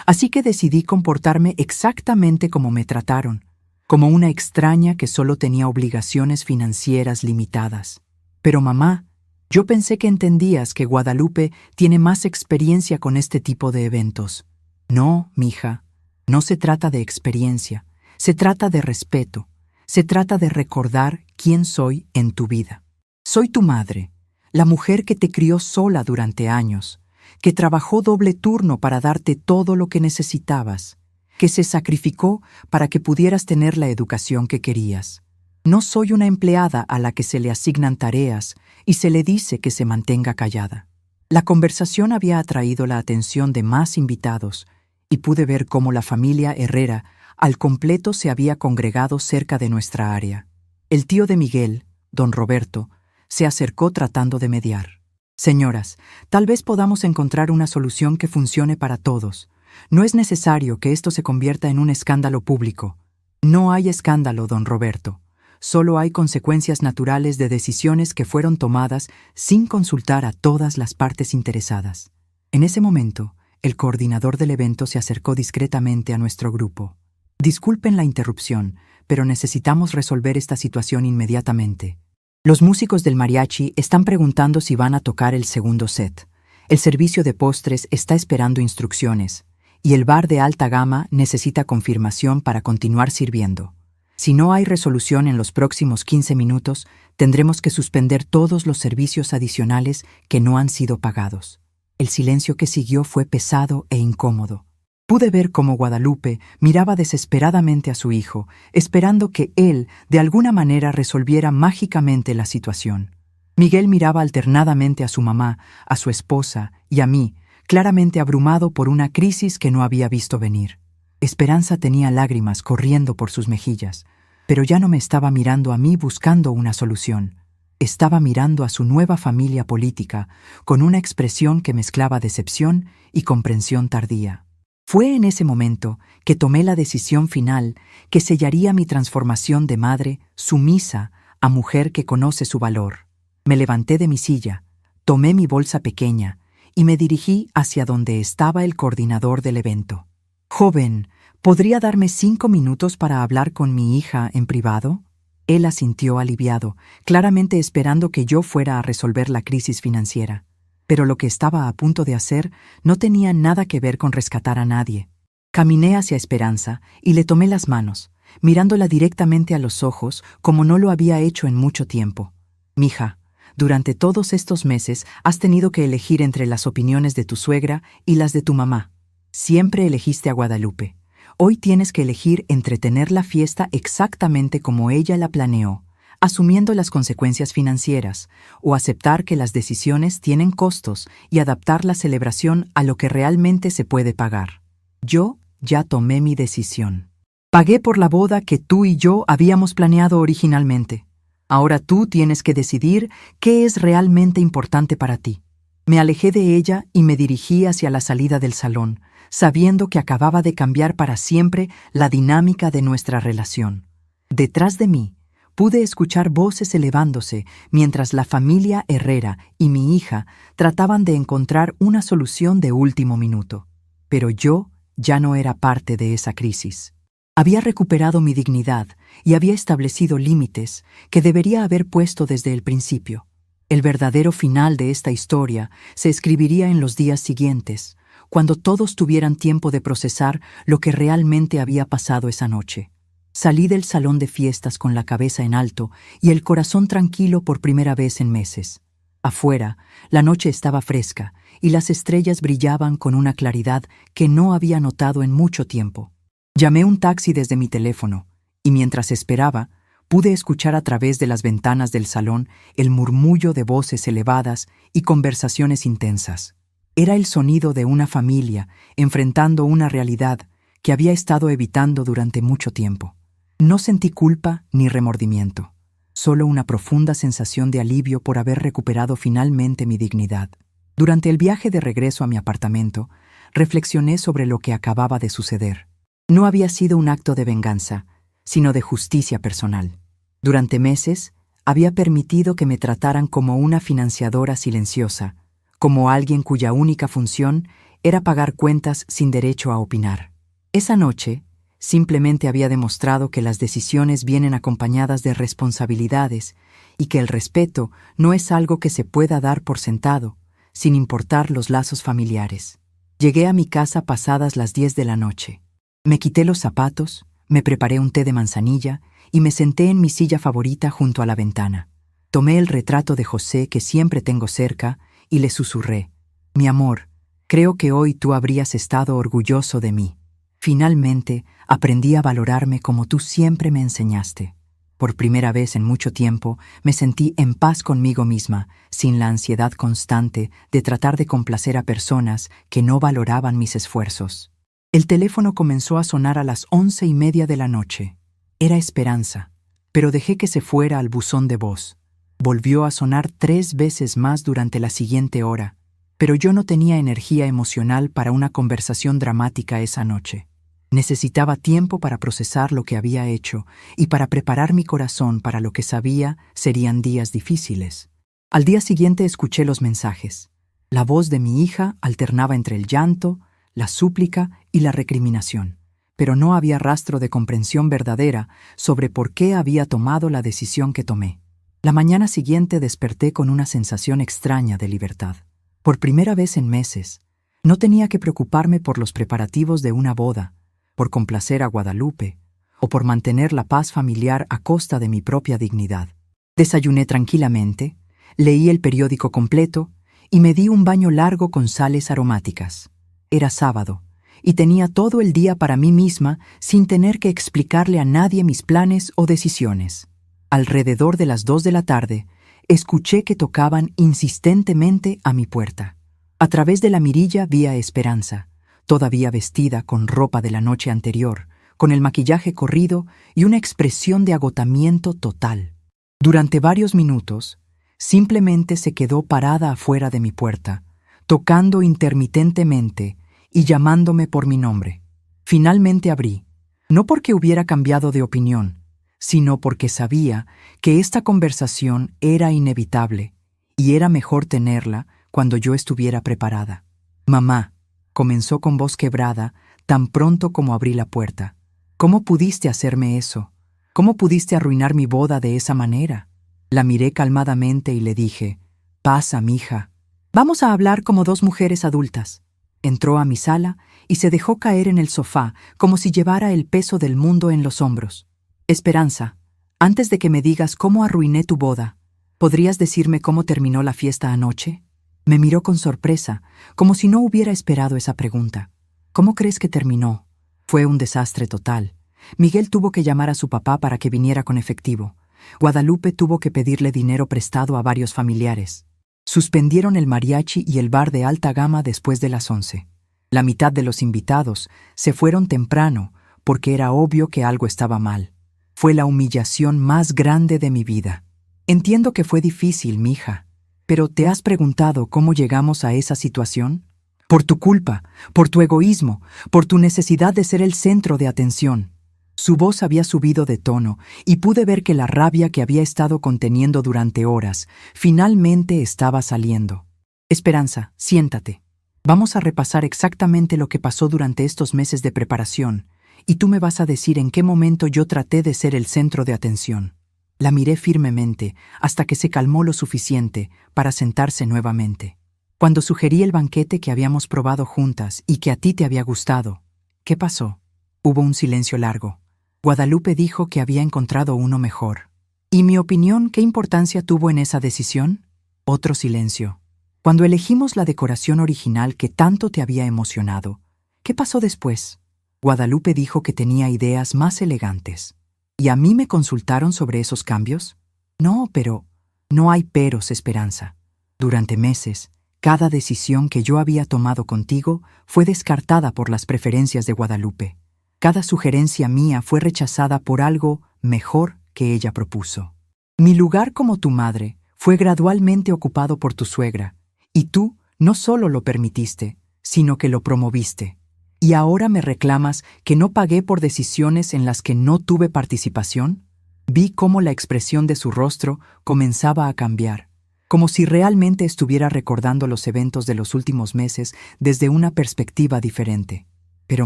Así que decidí comportarme exactamente como me trataron, como una extraña que solo tenía obligaciones financieras limitadas. Pero mamá, yo pensé que entendías que Guadalupe tiene más experiencia con este tipo de eventos». «No, mija, no se trata de experiencia, se trata de respeto, se trata de recordar quién soy en tu vida. Soy tu madre, la mujer que te crió sola durante años, que trabajó doble turno para darte todo lo que necesitabas, que se sacrificó para que pudieras tener la educación que querías. No soy una empleada a la que se le asignan tareas y se le dice que se mantenga callada. La conversación había atraído la atención de más invitados y pude ver cómo la familia Herrera al completo se había congregado cerca de nuestra área. El tío de Miguel, don Roberto, se acercó tratando de mediar. Señoras, tal vez podamos encontrar una solución que funcione para todos. No es necesario que esto se convierta en un escándalo público. No hay escándalo, don Roberto. Solo hay consecuencias naturales de decisiones que fueron tomadas sin consultar a todas las partes interesadas. En ese momento, el coordinador del evento se acercó discretamente a nuestro grupo. Disculpen la interrupción, pero necesitamos resolver esta situación inmediatamente. Los músicos del mariachi están preguntando si van a tocar el segundo set. El servicio de postres está esperando instrucciones, y el bar de alta gama necesita confirmación para continuar sirviendo. Si no hay resolución en los próximos 15 minutos, tendremos que suspender todos los servicios adicionales que no han sido pagados. El silencio que siguió fue pesado e incómodo. Pude ver cómo Guadalupe miraba desesperadamente a su hijo, esperando que él, de alguna manera, resolviera mágicamente la situación. Miguel miraba alternadamente a su mamá, a su esposa y a mí, claramente abrumado por una crisis que no había visto venir. Esperanza tenía lágrimas corriendo por sus mejillas, pero ya no me estaba mirando a mí buscando una solución. Estaba mirando a su nueva familia política con una expresión que mezclaba decepción y comprensión tardía. Fue en ese momento que tomé la decisión final que sellaría mi transformación de madre sumisa a mujer que conoce su valor. Me levanté de mi silla, tomé mi bolsa pequeña y me dirigí hacia donde estaba el coordinador del evento. «Joven, ¿podría darme 5 minutos para hablar con mi hija en privado?» Él asintió aliviado, claramente esperando que yo fuera a resolver la crisis financiera. Pero lo que estaba a punto de hacer no tenía nada que ver con rescatar a nadie. Caminé hacia Esperanza y le tomé las manos, mirándola directamente a los ojos como no lo había hecho en mucho tiempo. «Mija, durante todos estos meses has tenido que elegir entre las opiniones de tu suegra y las de tu mamá. Siempre elegiste a Guadalupe. Hoy tienes que elegir entre tener la fiesta exactamente como ella la planeó, asumiendo las consecuencias financieras, o aceptar que las decisiones tienen costos y adaptar la celebración a lo que realmente se puede pagar. Yo ya tomé mi decisión. Pagué por la boda que tú y yo habíamos planeado originalmente. Ahora tú tienes que decidir qué es realmente importante para ti. Me alejé de ella y me dirigí hacia la salida del salón, sabiendo que acababa de cambiar para siempre la dinámica de nuestra relación. Detrás de mí, pude escuchar voces elevándose mientras la familia Herrera y mi hija trataban de encontrar una solución de último minuto. Pero yo ya no era parte de esa crisis. Había recuperado mi dignidad y había establecido límites que debería haber puesto desde el principio. El verdadero final de esta historia se escribiría en los días siguientes, cuando todos tuvieran tiempo de procesar lo que realmente había pasado esa noche. Salí del salón de fiestas con la cabeza en alto y el corazón tranquilo por primera vez en meses. Afuera, la noche estaba fresca y las estrellas brillaban con una claridad que no había notado en mucho tiempo. Llamé un taxi desde mi teléfono y mientras esperaba, pude escuchar a través de las ventanas del salón el murmullo de voces elevadas y conversaciones intensas. Era el sonido de una familia enfrentando una realidad que había estado evitando durante mucho tiempo. No sentí culpa ni remordimiento, solo una profunda sensación de alivio por haber recuperado finalmente mi dignidad. Durante el viaje de regreso a mi apartamento, reflexioné sobre lo que acababa de suceder. No había sido un acto de venganza, sino de justicia personal. Durante meses, había permitido que me trataran como una financiadora silenciosa, como alguien cuya única función era pagar cuentas sin derecho a opinar. Esa noche, simplemente había demostrado que las decisiones vienen acompañadas de responsabilidades y que el respeto no es algo que se pueda dar por sentado, sin importar los lazos familiares. Llegué a mi casa pasadas las 10 de la noche. Me quité los zapatos, me preparé un té de manzanilla y me senté en mi silla favorita junto a la ventana. Tomé el retrato de José que siempre tengo cerca y le susurré: «Mi amor, creo que hoy tú habrías estado orgulloso de mí». Finalmente, aprendí a valorarme como tú siempre me enseñaste. Por primera vez en mucho tiempo, me sentí en paz conmigo misma, sin la ansiedad constante de tratar de complacer a personas que no valoraban mis esfuerzos. El teléfono comenzó a sonar a las 11:30 de la noche. Era Esperanza, pero dejé que se fuera al buzón de voz. Volvió a sonar 3 veces más durante la siguiente hora, pero yo no tenía energía emocional para una conversación dramática esa noche. Necesitaba tiempo para procesar lo que había hecho y para preparar mi corazón para lo que sabía serían días difíciles. Al día siguiente escuché los mensajes. La voz de mi hija alternaba entre el llanto, la súplica y la recriminación, pero no había rastro de comprensión verdadera sobre por qué había tomado la decisión que tomé. La mañana siguiente desperté con una sensación extraña de libertad. Por primera vez en meses, no tenía que preocuparme por los preparativos de una boda, por complacer a Guadalupe, o por mantener la paz familiar a costa de mi propia dignidad. Desayuné tranquilamente, leí el periódico completo y me di un baño largo con sales aromáticas. Era sábado, y tenía todo el día para mí misma sin tener que explicarle a nadie mis planes o decisiones. Alrededor de las 2 de la tarde, escuché que tocaban insistentemente a mi puerta. A través de la mirilla vi a Esperanza, todavía vestida con ropa de la noche anterior, con el maquillaje corrido y una expresión de agotamiento total. Durante varios minutos, simplemente se quedó parada afuera de mi puerta, tocando intermitentemente y llamándome por mi nombre. Finalmente abrí, no porque hubiera cambiado de opinión, sino porque sabía que esta conversación era inevitable y era mejor tenerla cuando yo estuviera preparada. «Mamá», comenzó con voz quebrada, tan pronto como abrí la puerta. «¿Cómo pudiste hacerme eso? ¿Cómo pudiste arruinar mi boda de esa manera?» La miré calmadamente y le dije, «Pasa, mija. Vamos a hablar como 2 mujeres adultas». Entró a mi sala y se dejó caer en el sofá como si llevara el peso del mundo en los hombros. «Esperanza, antes de que me digas cómo arruiné tu boda, ¿podrías decirme cómo terminó la fiesta anoche?» Me miró con sorpresa, como si no hubiera esperado esa pregunta. «¿Cómo crees que terminó?» Fue un desastre total. Miguel tuvo que llamar a su papá para que viniera con efectivo. Guadalupe tuvo que pedirle dinero prestado a varios familiares. Suspendieron el mariachi y el bar de alta gama después de las 11. La mitad de los invitados se fueron temprano porque era obvio que algo estaba mal. Fue la humillación más grande de mi vida. Entiendo que fue difícil, mija. Pero ¿te has preguntado cómo llegamos a esa situación? Por tu culpa, por tu egoísmo, por tu necesidad de ser el centro de atención. Su voz había subido de tono y pude ver que la rabia que había estado conteniendo durante horas finalmente estaba saliendo. «Esperanza, siéntate. Vamos a repasar exactamente lo que pasó durante estos meses de preparación y tú me vas a decir en qué momento yo traté de ser el centro de atención». La miré firmemente hasta que se calmó lo suficiente para sentarse nuevamente. «Cuando sugerí el banquete que habíamos probado juntas y que a ti te había gustado, ¿qué pasó?» Hubo un silencio largo. Guadalupe dijo que había encontrado uno mejor. «¿Y mi opinión qué importancia tuvo en esa decisión?» Otro silencio. «Cuando elegimos la decoración original que tanto te había emocionado, ¿qué pasó después?» Guadalupe dijo que tenía ideas más elegantes. ¿Y a mí me consultaron sobre esos cambios? No, pero no hay peros, Esperanza. Durante meses, cada decisión que yo había tomado contigo fue descartada por las preferencias de Guadalupe. Cada sugerencia mía fue rechazada por algo mejor que ella propuso. Mi lugar como tu madre fue gradualmente ocupado por tu suegra, y tú no solo lo permitiste, sino que lo promoviste. ¿Y ahora me reclamas que no pagué por decisiones en las que no tuve participación? Vi cómo la expresión de su rostro comenzaba a cambiar, como si realmente estuviera recordando los eventos de los últimos meses desde una perspectiva diferente. Pero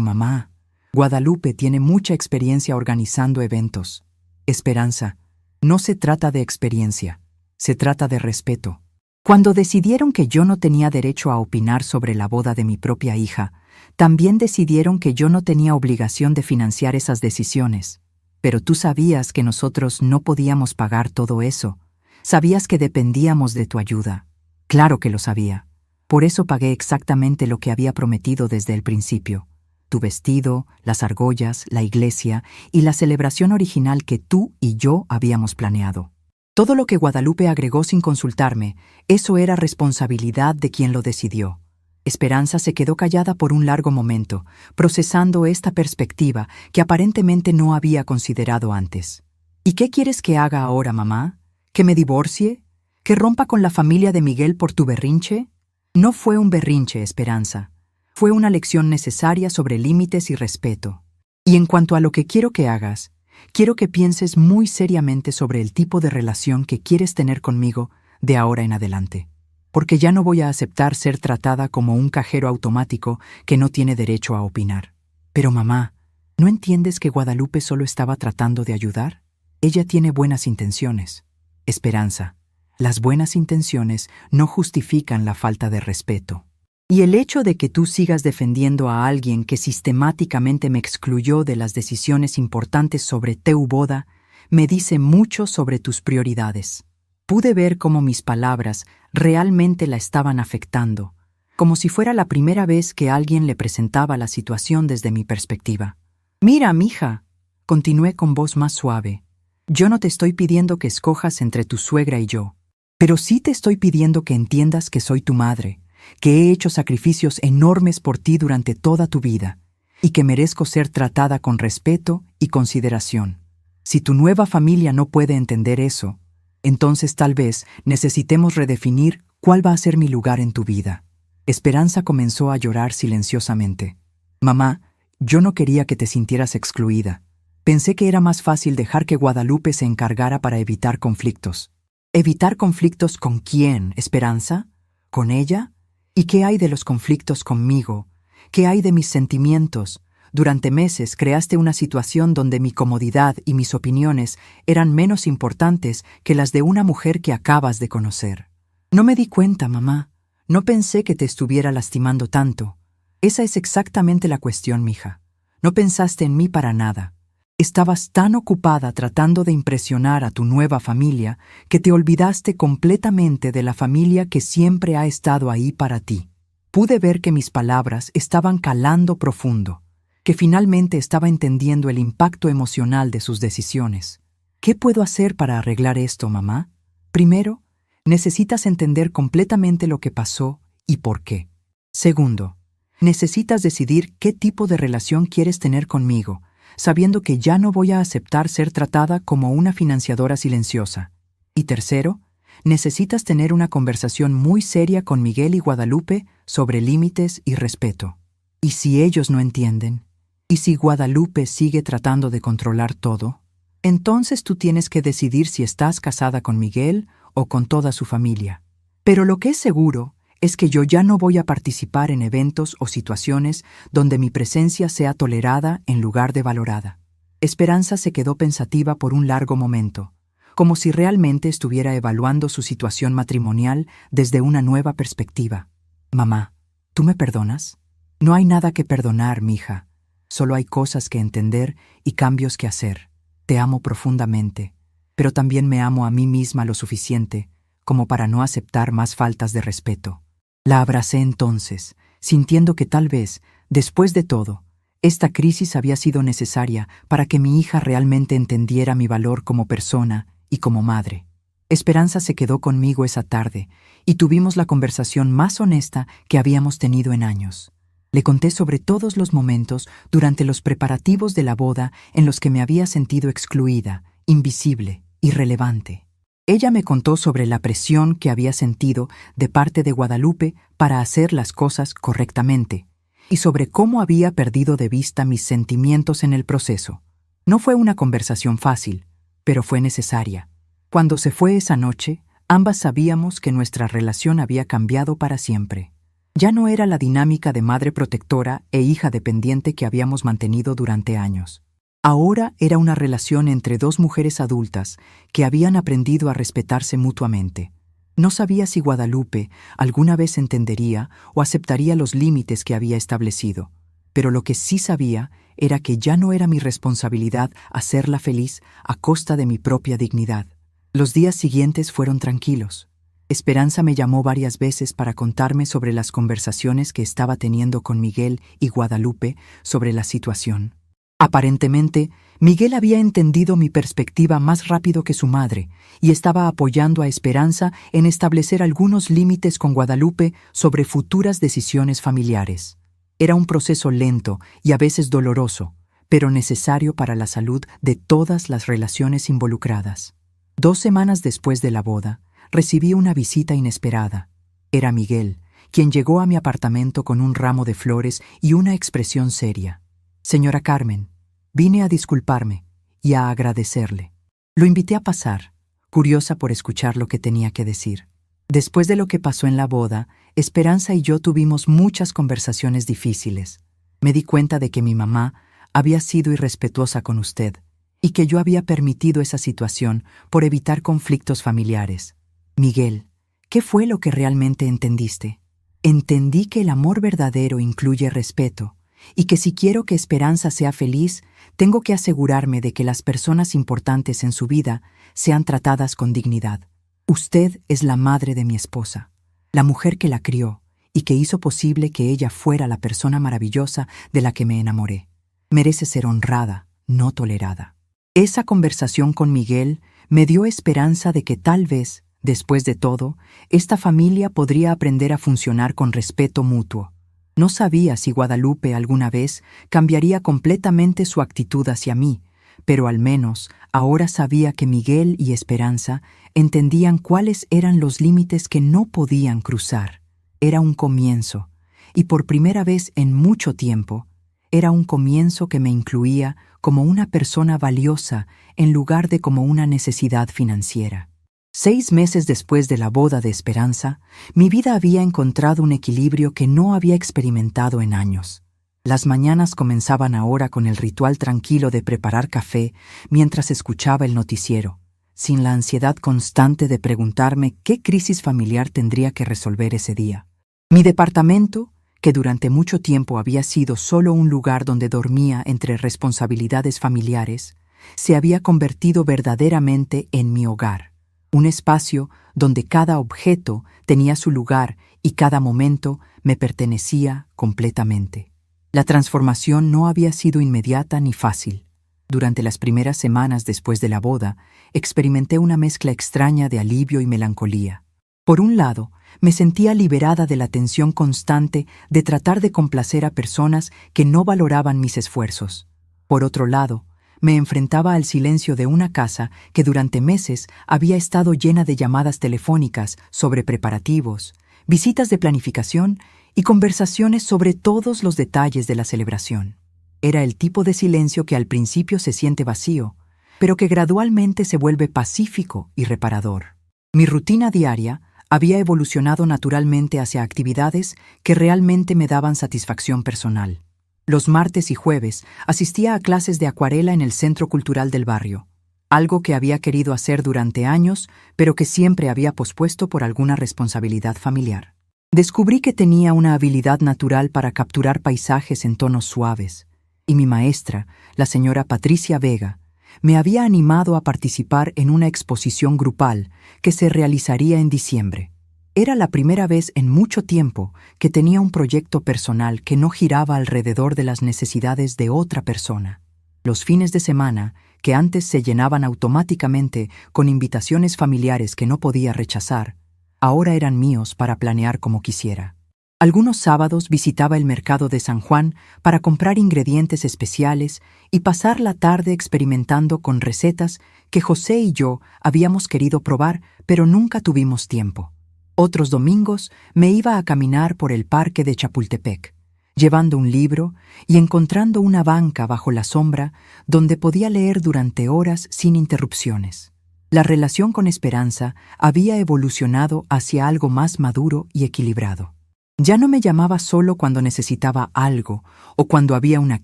mamá, Guadalupe tiene mucha experiencia organizando eventos. Esperanza, no se trata de experiencia, se trata de respeto. Cuando decidieron que yo no tenía derecho a opinar sobre la boda de mi propia hija, también decidieron que yo no tenía obligación de financiar esas decisiones. Pero tú sabías que nosotros no podíamos pagar todo eso. Sabías que dependíamos de tu ayuda. Claro que lo sabía. Por eso pagué exactamente lo que había prometido desde el principio. tu vestido, las argollas, la iglesia y la celebración original que tú y yo habíamos planeado. Todo lo que Guadalupe agregó sin consultarme, eso era responsabilidad de quien lo decidió. Esperanza se quedó callada por un largo momento, procesando esta perspectiva que aparentemente no había considerado antes. ¿Y qué quieres que haga ahora, mamá? ¿Que me divorcie? ¿Que rompa con la familia de Miguel por tu berrinche? No fue un berrinche, Esperanza. Fue una lección necesaria sobre límites y respeto. Y en cuanto a lo que quiero que hagas, quiero que pienses muy seriamente sobre el tipo de relación que quieres tener conmigo de ahora en adelante. Porque ya no voy a aceptar ser tratada como un cajero automático que no tiene derecho a opinar. Pero mamá, ¿no entiendes que Guadalupe solo estaba tratando de ayudar? Ella tiene buenas intenciones. Esperanza, las buenas intenciones no justifican la falta de respeto. Y el hecho de que tú sigas defendiendo a alguien que sistemáticamente me excluyó de las decisiones importantes sobre tu boda, me dice mucho sobre tus prioridades. Pude ver cómo mis palabras realmente la estaban afectando, como si fuera la primera vez que alguien le presentaba la situación desde mi perspectiva. Mira, mija, continué con voz más suave, yo no te estoy pidiendo que escojas entre tu suegra y yo, pero sí te estoy pidiendo que entiendas que soy tu madre, que he hecho sacrificios enormes por ti durante toda tu vida, y que merezco ser tratada con respeto y consideración. Si tu nueva familia no puede entender eso, entonces tal vez necesitemos redefinir cuál va a ser mi lugar en tu vida. Esperanza comenzó a llorar silenciosamente. Mamá, yo no quería que te sintieras excluida. Pensé que era más fácil dejar que Guadalupe se encargara para evitar conflictos. ¿Evitar conflictos con quién, Esperanza? ¿Con ella? ¿Y qué hay de los conflictos conmigo? ¿Qué hay de mis sentimientos? Durante meses creaste una situación donde mi comodidad y mis opiniones eran menos importantes que las de una mujer que acabas de conocer. No me di cuenta, mamá. No pensé que te estuviera lastimando tanto. Esa es exactamente la cuestión, mija. No pensaste en mí para nada. Estabas tan ocupada tratando de impresionar a tu nueva familia que te olvidaste completamente de la familia que siempre ha estado ahí para ti. Pude ver que mis palabras estaban calando profundo, que finalmente estaba entendiendo el impacto emocional de sus decisiones. ¿Qué puedo hacer para arreglar esto, mamá? Primero, necesitas entender completamente lo que pasó y por qué. Segundo, necesitas decidir qué tipo de relación quieres tener conmigo, sabiendo que ya no voy a aceptar ser tratada como una financiadora silenciosa. Y tercero, necesitas tener una conversación muy seria con Miguel y Guadalupe sobre límites y respeto. ¿Y si ellos no entienden? ¿Y si Guadalupe sigue tratando de controlar todo? Entonces tú tienes que decidir si estás casada con Miguel o con toda su familia. Pero lo que es seguro es que yo ya no voy a participar en eventos o situaciones donde mi presencia sea tolerada en lugar de valorada. Esperanza se quedó pensativa por un largo momento, como si realmente estuviera evaluando su situación matrimonial desde una nueva perspectiva. Mamá, ¿tú me perdonas? No hay nada que perdonar, mija. Solo hay cosas que entender y cambios que hacer. Te amo profundamente, pero también me amo a mí misma lo suficiente como para no aceptar más faltas de respeto. La abracé entonces, sintiendo que tal vez, después de todo, esta crisis había sido necesaria para que mi hija realmente entendiera mi valor como persona y como madre. Esperanza se quedó conmigo esa tarde y tuvimos la conversación más honesta que habíamos tenido en años. Le conté sobre todos los momentos durante los preparativos de la boda en los que me había sentido excluida, invisible, irrelevante. Ella me contó sobre la presión que había sentido de parte de Guadalupe para hacer las cosas correctamente y sobre cómo había perdido de vista mis sentimientos en el proceso. No fue una conversación fácil, pero fue necesaria. Cuando se fue esa noche, ambas sabíamos que nuestra relación había cambiado para siempre. Ya no era la dinámica de madre protectora e hija dependiente que habíamos mantenido durante años. Ahora era una relación entre dos mujeres adultas que habían aprendido a respetarse mutuamente. No sabía si Guadalupe alguna vez entendería o aceptaría los límites que había establecido, pero lo que sí sabía era que ya no era mi responsabilidad hacerla feliz a costa de mi propia dignidad. Los días siguientes fueron tranquilos. Esperanza me llamó varias veces para contarme sobre las conversaciones que estaba teniendo con Miguel y Guadalupe sobre la situación. Aparentemente, Miguel había entendido mi perspectiva más rápido que su madre y estaba apoyando a Esperanza en establecer algunos límites con Guadalupe sobre futuras decisiones familiares. Era un proceso lento y a veces doloroso, pero necesario para la salud de todas las relaciones involucradas. 2 semanas después de la boda, recibí una visita inesperada. Era Miguel, quien llegó a mi apartamento con un ramo de flores y una expresión seria. «Señora Carmen, vine a disculparme y a agradecerle». Lo invité a pasar, curiosa por escuchar lo que tenía que decir. Después de lo que pasó en la boda, Esperanza y yo tuvimos muchas conversaciones difíciles. Me di cuenta de que mi mamá había sido irrespetuosa con usted y que yo había permitido esa situación por evitar conflictos familiares. Miguel, ¿qué fue lo que realmente entendiste? Entendí que el amor verdadero incluye respeto y que si quiero que Esperanza sea feliz, tengo que asegurarme de que las personas importantes en su vida sean tratadas con dignidad. Usted es la madre de mi esposa, la mujer que la crió y que hizo posible que ella fuera la persona maravillosa de la que me enamoré. Merece ser honrada, no tolerada. Esa conversación con Miguel me dio esperanza de que tal vez, después de todo, esta familia podría aprender a funcionar con respeto mutuo. No sabía si Guadalupe alguna vez cambiaría completamente su actitud hacia mí, pero al menos ahora sabía que Miguel y Esperanza entendían cuáles eran los límites que no podían cruzar. Era un comienzo, y por primera vez en mucho tiempo, era un comienzo que me incluía como una persona valiosa en lugar de como una necesidad financiera. 6 meses después de la boda de Esperanza, mi vida había encontrado un equilibrio que no había experimentado en años. Las mañanas comenzaban ahora con el ritual tranquilo de preparar café mientras escuchaba el noticiero, sin la ansiedad constante de preguntarme qué crisis familiar tendría que resolver ese día. Mi departamento, que durante mucho tiempo había sido solo un lugar donde dormía entre responsabilidades familiares, se había convertido verdaderamente en mi hogar. Un espacio donde cada objeto tenía su lugar y cada momento me pertenecía completamente. La transformación no había sido inmediata ni fácil. Durante las primeras semanas después de la boda, experimenté una mezcla extraña de alivio y melancolía. Por un lado, me sentía liberada de la tensión constante de tratar de complacer a personas que no valoraban mis esfuerzos. Por otro lado, me enfrentaba al silencio de una casa que durante meses había estado llena de llamadas telefónicas sobre preparativos, visitas de planificación y conversaciones sobre todos los detalles de la celebración. Era el tipo de silencio que al principio se siente vacío, pero que gradualmente se vuelve pacífico y reparador. Mi rutina diaria había evolucionado naturalmente hacia actividades que realmente me daban satisfacción personal. Los martes y jueves asistía a clases de acuarela en el Centro Cultural del barrio, algo que había querido hacer durante años, pero que siempre había pospuesto por alguna responsabilidad familiar. Descubrí que tenía una habilidad natural para capturar paisajes en tonos suaves, y mi maestra, la señora Patricia Vega, me había animado a participar en una exposición grupal que se realizaría en diciembre. Era la primera vez en mucho tiempo que tenía un proyecto personal que no giraba alrededor de las necesidades de otra persona. Los fines de semana, que antes se llenaban automáticamente con invitaciones familiares que no podía rechazar, ahora eran míos para planear como quisiera. Algunos sábados visitaba el mercado de San Juan para comprar ingredientes especiales y pasar la tarde experimentando con recetas que José y yo habíamos querido probar, pero nunca tuvimos tiempo. Otros domingos me iba a caminar por el parque de Chapultepec, llevando un libro y encontrando una banca bajo la sombra donde podía leer durante horas sin interrupciones. La relación con Esperanza había evolucionado hacia algo más maduro y equilibrado. Ya no me llamaba solo cuando necesitaba algo o cuando había una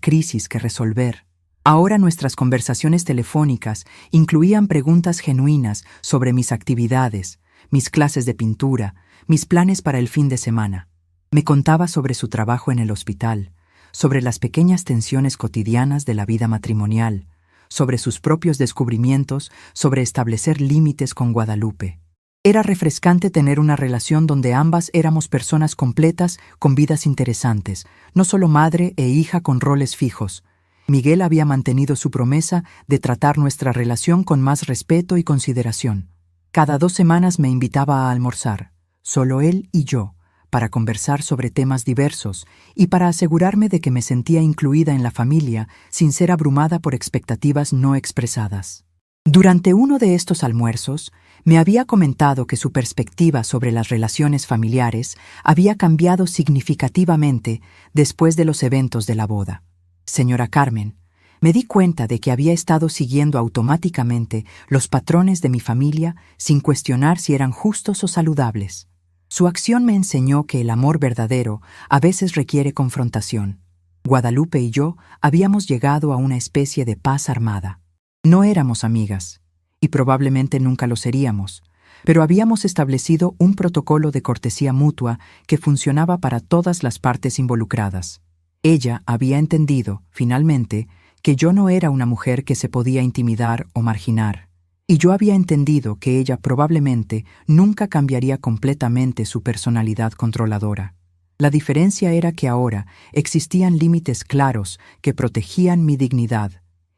crisis que resolver. Ahora nuestras conversaciones telefónicas incluían preguntas genuinas sobre mis actividades, mis clases de pintura, mis planes para el fin de semana. Me contaba sobre su trabajo en el hospital, sobre las pequeñas tensiones cotidianas de la vida matrimonial, sobre sus propios descubrimientos, sobre establecer límites con Guadalupe. Era refrescante tener una relación donde ambas éramos personas completas con vidas interesantes, no solo madre e hija con roles fijos. Miguel había mantenido su promesa de tratar nuestra relación con más respeto y consideración. Cada 2 semanas me invitaba a almorzar, solo él y yo, para conversar sobre temas diversos y para asegurarme de que me sentía incluida en la familia sin ser abrumada por expectativas no expresadas. Durante uno de estos almuerzos, me había comentado que su perspectiva sobre las relaciones familiares había cambiado significativamente después de los eventos de la boda. Señora Carmen, me di cuenta de que había estado siguiendo automáticamente los patrones de mi familia sin cuestionar si eran justos o saludables. Su acción me enseñó que el amor verdadero a veces requiere confrontación. Guadalupe y yo habíamos llegado a una especie de paz armada. No éramos amigas, y probablemente nunca lo seríamos, pero habíamos establecido un protocolo de cortesía mutua que funcionaba para todas las partes involucradas. Ella había entendido, finalmente, que yo no era una mujer que se podía intimidar o marginar, y yo había entendido que ella probablemente nunca cambiaría completamente su personalidad controladora. La diferencia era que ahora existían límites claros que protegían mi dignidad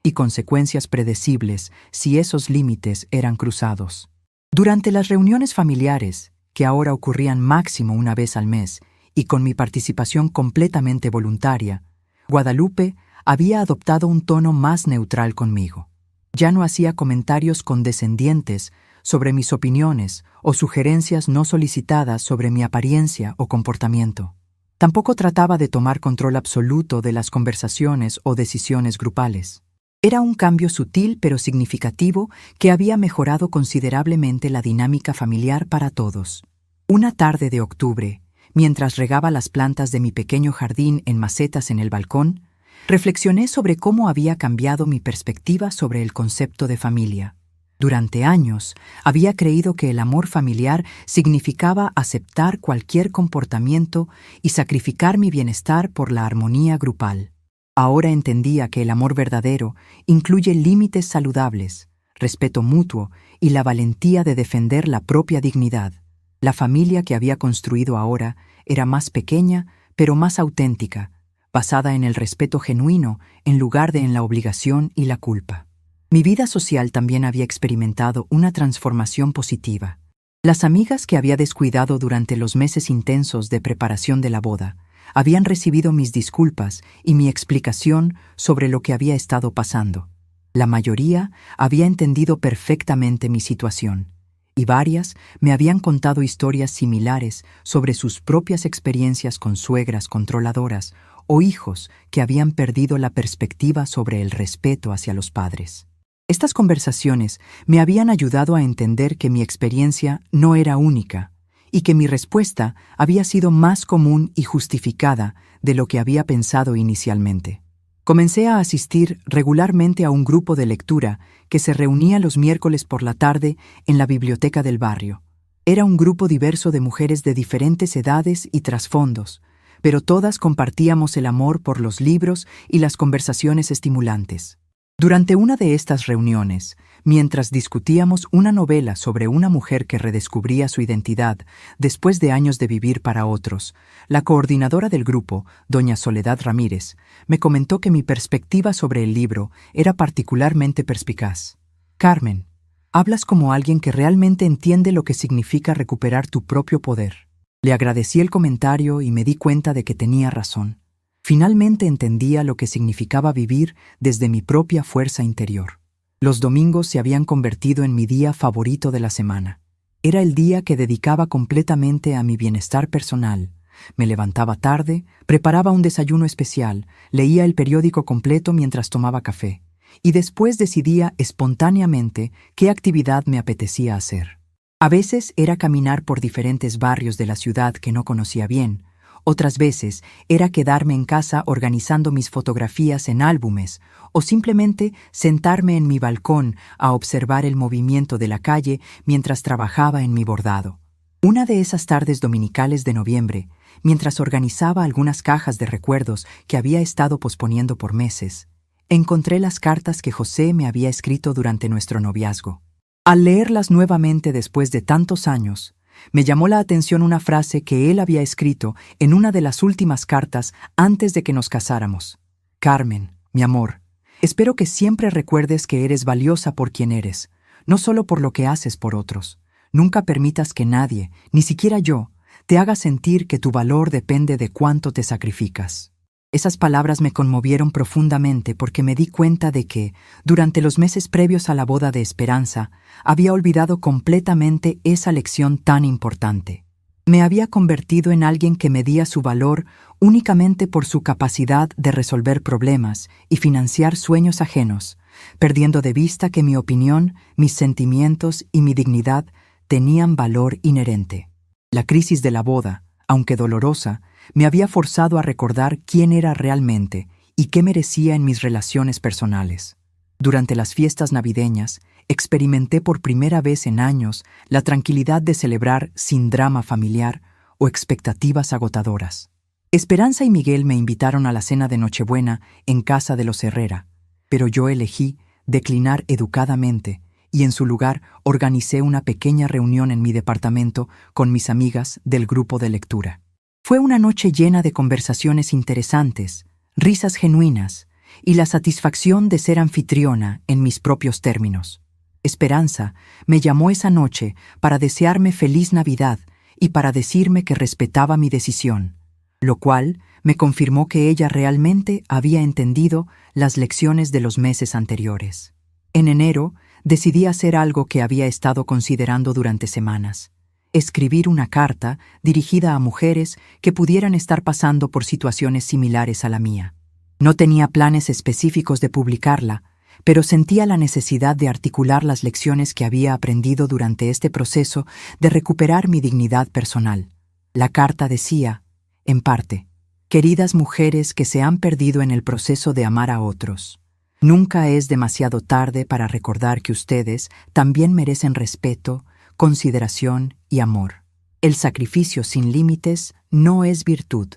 y consecuencias predecibles si esos límites eran cruzados. Durante las reuniones familiares, que ahora ocurrían máximo una vez al mes, y con mi participación completamente voluntaria, Guadalupe había adoptado un tono más neutral conmigo. Ya no hacía comentarios condescendientes sobre mis opiniones o sugerencias no solicitadas sobre mi apariencia o comportamiento. Tampoco trataba de tomar control absoluto de las conversaciones o decisiones grupales. Era un cambio sutil pero significativo que había mejorado considerablemente la dinámica familiar para todos. Una tarde de octubre, mientras regaba las plantas de mi pequeño jardín en macetas en el balcón, reflexioné sobre cómo había cambiado mi perspectiva sobre el concepto de familia. Durante años, había creído que el amor familiar significaba aceptar cualquier comportamiento y sacrificar mi bienestar por la armonía grupal. Ahora entendía que el amor verdadero incluye límites saludables, respeto mutuo y la valentía de defender la propia dignidad. La familia que había construido ahora era más pequeña, pero más auténtica, basada en el respeto genuino en lugar de en la obligación y la culpa. Mi vida social también había experimentado una transformación positiva. Las amigas que había descuidado durante los meses intensos de preparación de la boda habían recibido mis disculpas y mi explicación sobre lo que había estado pasando. La mayoría había entendido perfectamente mi situación, y varias me habían contado historias similares sobre sus propias experiencias con suegras controladoras o hijos que habían perdido la perspectiva sobre el respeto hacia los padres. Estas conversaciones me habían ayudado a entender que mi experiencia no era única y que mi respuesta había sido más común y justificada de lo que había pensado inicialmente. Comencé a asistir regularmente a un grupo de lectura que se reunía los miércoles por la tarde en la biblioteca del barrio. Era un grupo diverso de mujeres de diferentes edades y trasfondos, pero todas compartíamos el amor por los libros y las conversaciones estimulantes. Durante una de estas reuniones, mientras discutíamos una novela sobre una mujer que redescubría su identidad después de años de vivir para otros, la coordinadora del grupo, doña Soledad Ramírez, me comentó que mi perspectiva sobre el libro era particularmente perspicaz. Carmen, hablas como alguien que realmente entiende lo que significa recuperar tu propio poder. Le agradecí el comentario y me di cuenta de que tenía razón. Finalmente entendía lo que significaba vivir desde mi propia fuerza interior. Los domingos se habían convertido en mi día favorito de la semana. Era el día que dedicaba completamente a mi bienestar personal. Me levantaba tarde, preparaba un desayuno especial, leía el periódico completo mientras tomaba café, y después decidía espontáneamente qué actividad me apetecía hacer. A veces era caminar por diferentes barrios de la ciudad que no conocía bien. Otras veces era quedarme en casa organizando mis fotografías en álbumes o simplemente sentarme en mi balcón a observar el movimiento de la calle mientras trabajaba en mi bordado. Una de esas tardes dominicales de noviembre, mientras organizaba algunas cajas de recuerdos que había estado posponiendo por meses, encontré las cartas que José me había escrito durante nuestro noviazgo. Al leerlas nuevamente después de tantos años, me llamó la atención una frase que él había escrito en una de las últimas cartas antes de que nos casáramos. Carmen, mi amor, espero que siempre recuerdes que eres valiosa por quien eres, no solo por lo que haces por otros. Nunca permitas que nadie, ni siquiera yo, te haga sentir que tu valor depende de cuánto te sacrificas. Esas palabras me conmovieron profundamente porque me di cuenta de que, durante los meses previos a la boda de Esperanza, había olvidado completamente esa lección tan importante. Me había convertido en alguien que medía su valor únicamente por su capacidad de resolver problemas y financiar sueños ajenos, perdiendo de vista que mi opinión, mis sentimientos y mi dignidad tenían valor inherente. La crisis de la boda, aunque dolorosa, me había forzado a recordar quién era realmente y qué merecía en mis relaciones personales. Durante las fiestas navideñas, experimenté por primera vez en años la tranquilidad de celebrar sin drama familiar o expectativas agotadoras. Esperanza y Miguel me invitaron a la cena de Nochebuena en casa de los Herrera, pero yo elegí declinar educadamente y en su lugar organicé una pequeña reunión en mi departamento con mis amigas del grupo de lectura. Fue una noche llena de conversaciones interesantes, risas genuinas y la satisfacción de ser anfitriona en mis propios términos. Esperanza me llamó esa noche para desearme feliz Navidad y para decirme que respetaba mi decisión, lo cual me confirmó que ella realmente había entendido las lecciones de los meses anteriores. En enero, decidí hacer algo que había estado considerando durante semanas: escribir una carta dirigida a mujeres que pudieran estar pasando por situaciones similares a la mía. No tenía planes específicos de publicarla, pero sentía la necesidad de articular las lecciones que había aprendido durante este proceso de recuperar mi dignidad personal. La carta decía, en parte: queridas mujeres que se han perdido en el proceso de amar a otros, nunca es demasiado tarde para recordar que ustedes también merecen respeto, consideración y amor. El sacrificio sin límites no es virtud,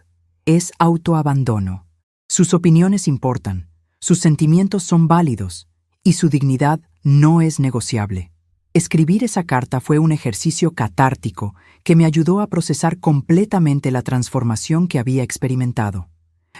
es autoabandono. Sus opiniones importan, sus sentimientos son válidos y su dignidad no es negociable. Escribir esa carta fue un ejercicio catártico que me ayudó a procesar completamente la transformación que había experimentado.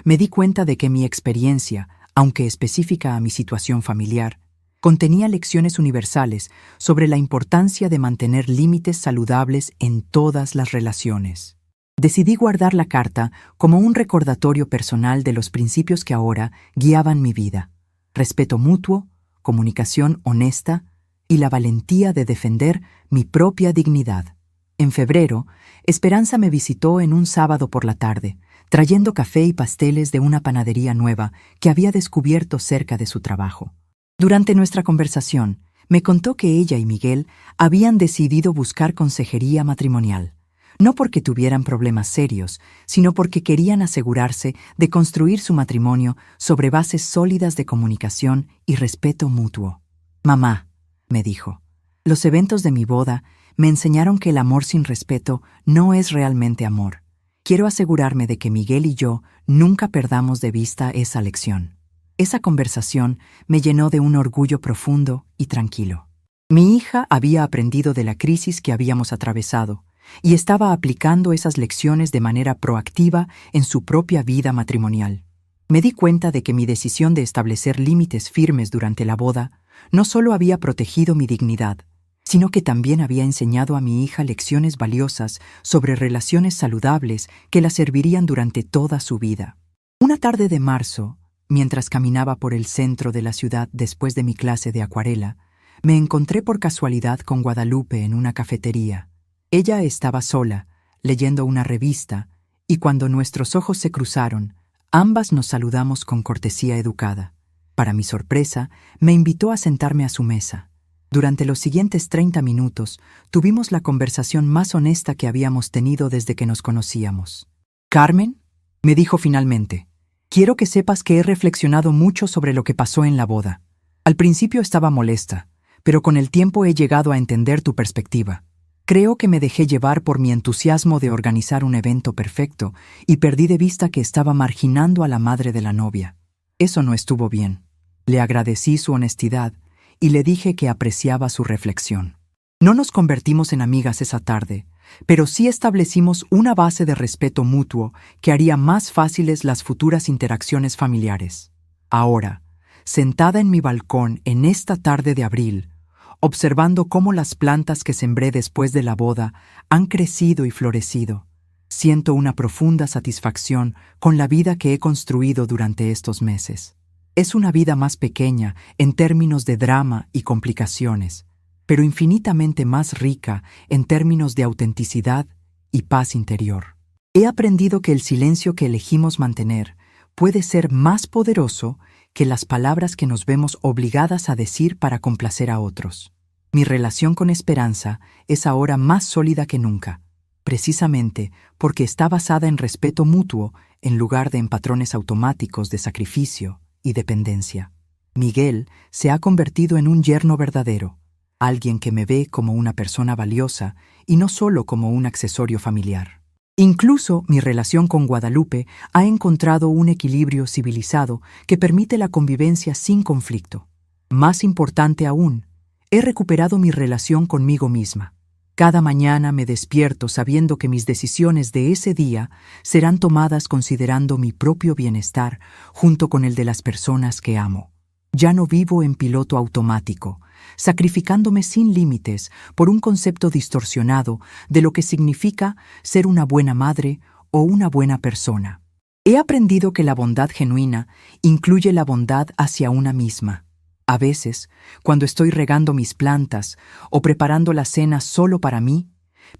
Me di cuenta de que mi experiencia, aunque específica a mi situación familiar, contenía lecciones universales sobre la importancia de mantener límites saludables en todas las relaciones. Decidí guardar la carta como un recordatorio personal de los principios que ahora guiaban mi vida: respeto mutuo, comunicación honesta y la valentía de defender mi propia dignidad. En febrero, Esperanza me visitó en un sábado por la tarde, trayendo café y pasteles de una panadería nueva que había descubierto cerca de su trabajo. Durante nuestra conversación, me contó que ella y Miguel habían decidido buscar consejería matrimonial, no porque tuvieran problemas serios, sino porque querían asegurarse de construir su matrimonio sobre bases sólidas de comunicación y respeto mutuo. Mamá, me dijo, los eventos de mi boda me enseñaron que el amor sin respeto no es realmente amor. Quiero asegurarme de que Miguel y yo nunca perdamos de vista esa lección. Esa conversación me llenó de un orgullo profundo y tranquilo. Mi hija había aprendido de la crisis que habíamos atravesado y estaba aplicando esas lecciones de manera proactiva en su propia vida matrimonial. Me di cuenta de que mi decisión de establecer límites firmes durante la boda no solo había protegido mi dignidad, sino que también había enseñado a mi hija lecciones valiosas sobre relaciones saludables que la servirían durante toda su vida. Una tarde de marzo, mientras caminaba por el centro de la ciudad después de mi clase de acuarela, me encontré por casualidad con Guadalupe en una cafetería. Ella estaba sola, leyendo una revista, y cuando nuestros ojos se cruzaron, ambas nos saludamos con cortesía educada. Para mi sorpresa, me invitó a sentarme a su mesa. Durante los siguientes 30 minutos, tuvimos la conversación más honesta que habíamos tenido desde que nos conocíamos. «Carmen», me dijo finalmente, «quiero que sepas que he reflexionado mucho sobre lo que pasó en la boda. Al principio estaba molesta, pero con el tiempo he llegado a entender tu perspectiva. Creo que me dejé llevar por mi entusiasmo de organizar un evento perfecto y perdí de vista que estaba marginando a la madre de la novia. Eso no estuvo bien». Le agradecí su honestidad y le dije que apreciaba su reflexión. No nos convertimos en amigas esa tarde, pero sí establecimos una base de respeto mutuo que haría más fáciles las futuras interacciones familiares. Ahora, sentada en mi balcón en esta tarde de abril, observando cómo las plantas que sembré después de la boda han crecido y florecido, siento una profunda satisfacción con la vida que he construido durante estos meses. Es una vida más pequeña en términos de drama y complicaciones, pero infinitamente más rica en términos de autenticidad y paz interior. He aprendido que el silencio que elegimos mantener puede ser más poderoso que las palabras que nos vemos obligadas a decir para complacer a otros. Mi relación con Esperanza es ahora más sólida que nunca, precisamente porque está basada en respeto mutuo en lugar de en patrones automáticos de sacrificio y dependencia. Miguel se ha convertido en un yerno verdadero, alguien que me ve como una persona valiosa y no solo como un accesorio familiar. Incluso mi relación con Guadalupe ha encontrado un equilibrio civilizado que permite la convivencia sin conflicto. Más importante aún, he recuperado mi relación conmigo misma. Cada mañana me despierto sabiendo que mis decisiones de ese día serán tomadas considerando mi propio bienestar junto con el de las personas que amo. Ya no vivo en piloto automático, sacrificándome sin límites por un concepto distorsionado de lo que significa ser una buena madre o una buena persona. He aprendido que la bondad genuina incluye la bondad hacia una misma. A veces, cuando estoy regando mis plantas o preparando la cena solo para mí,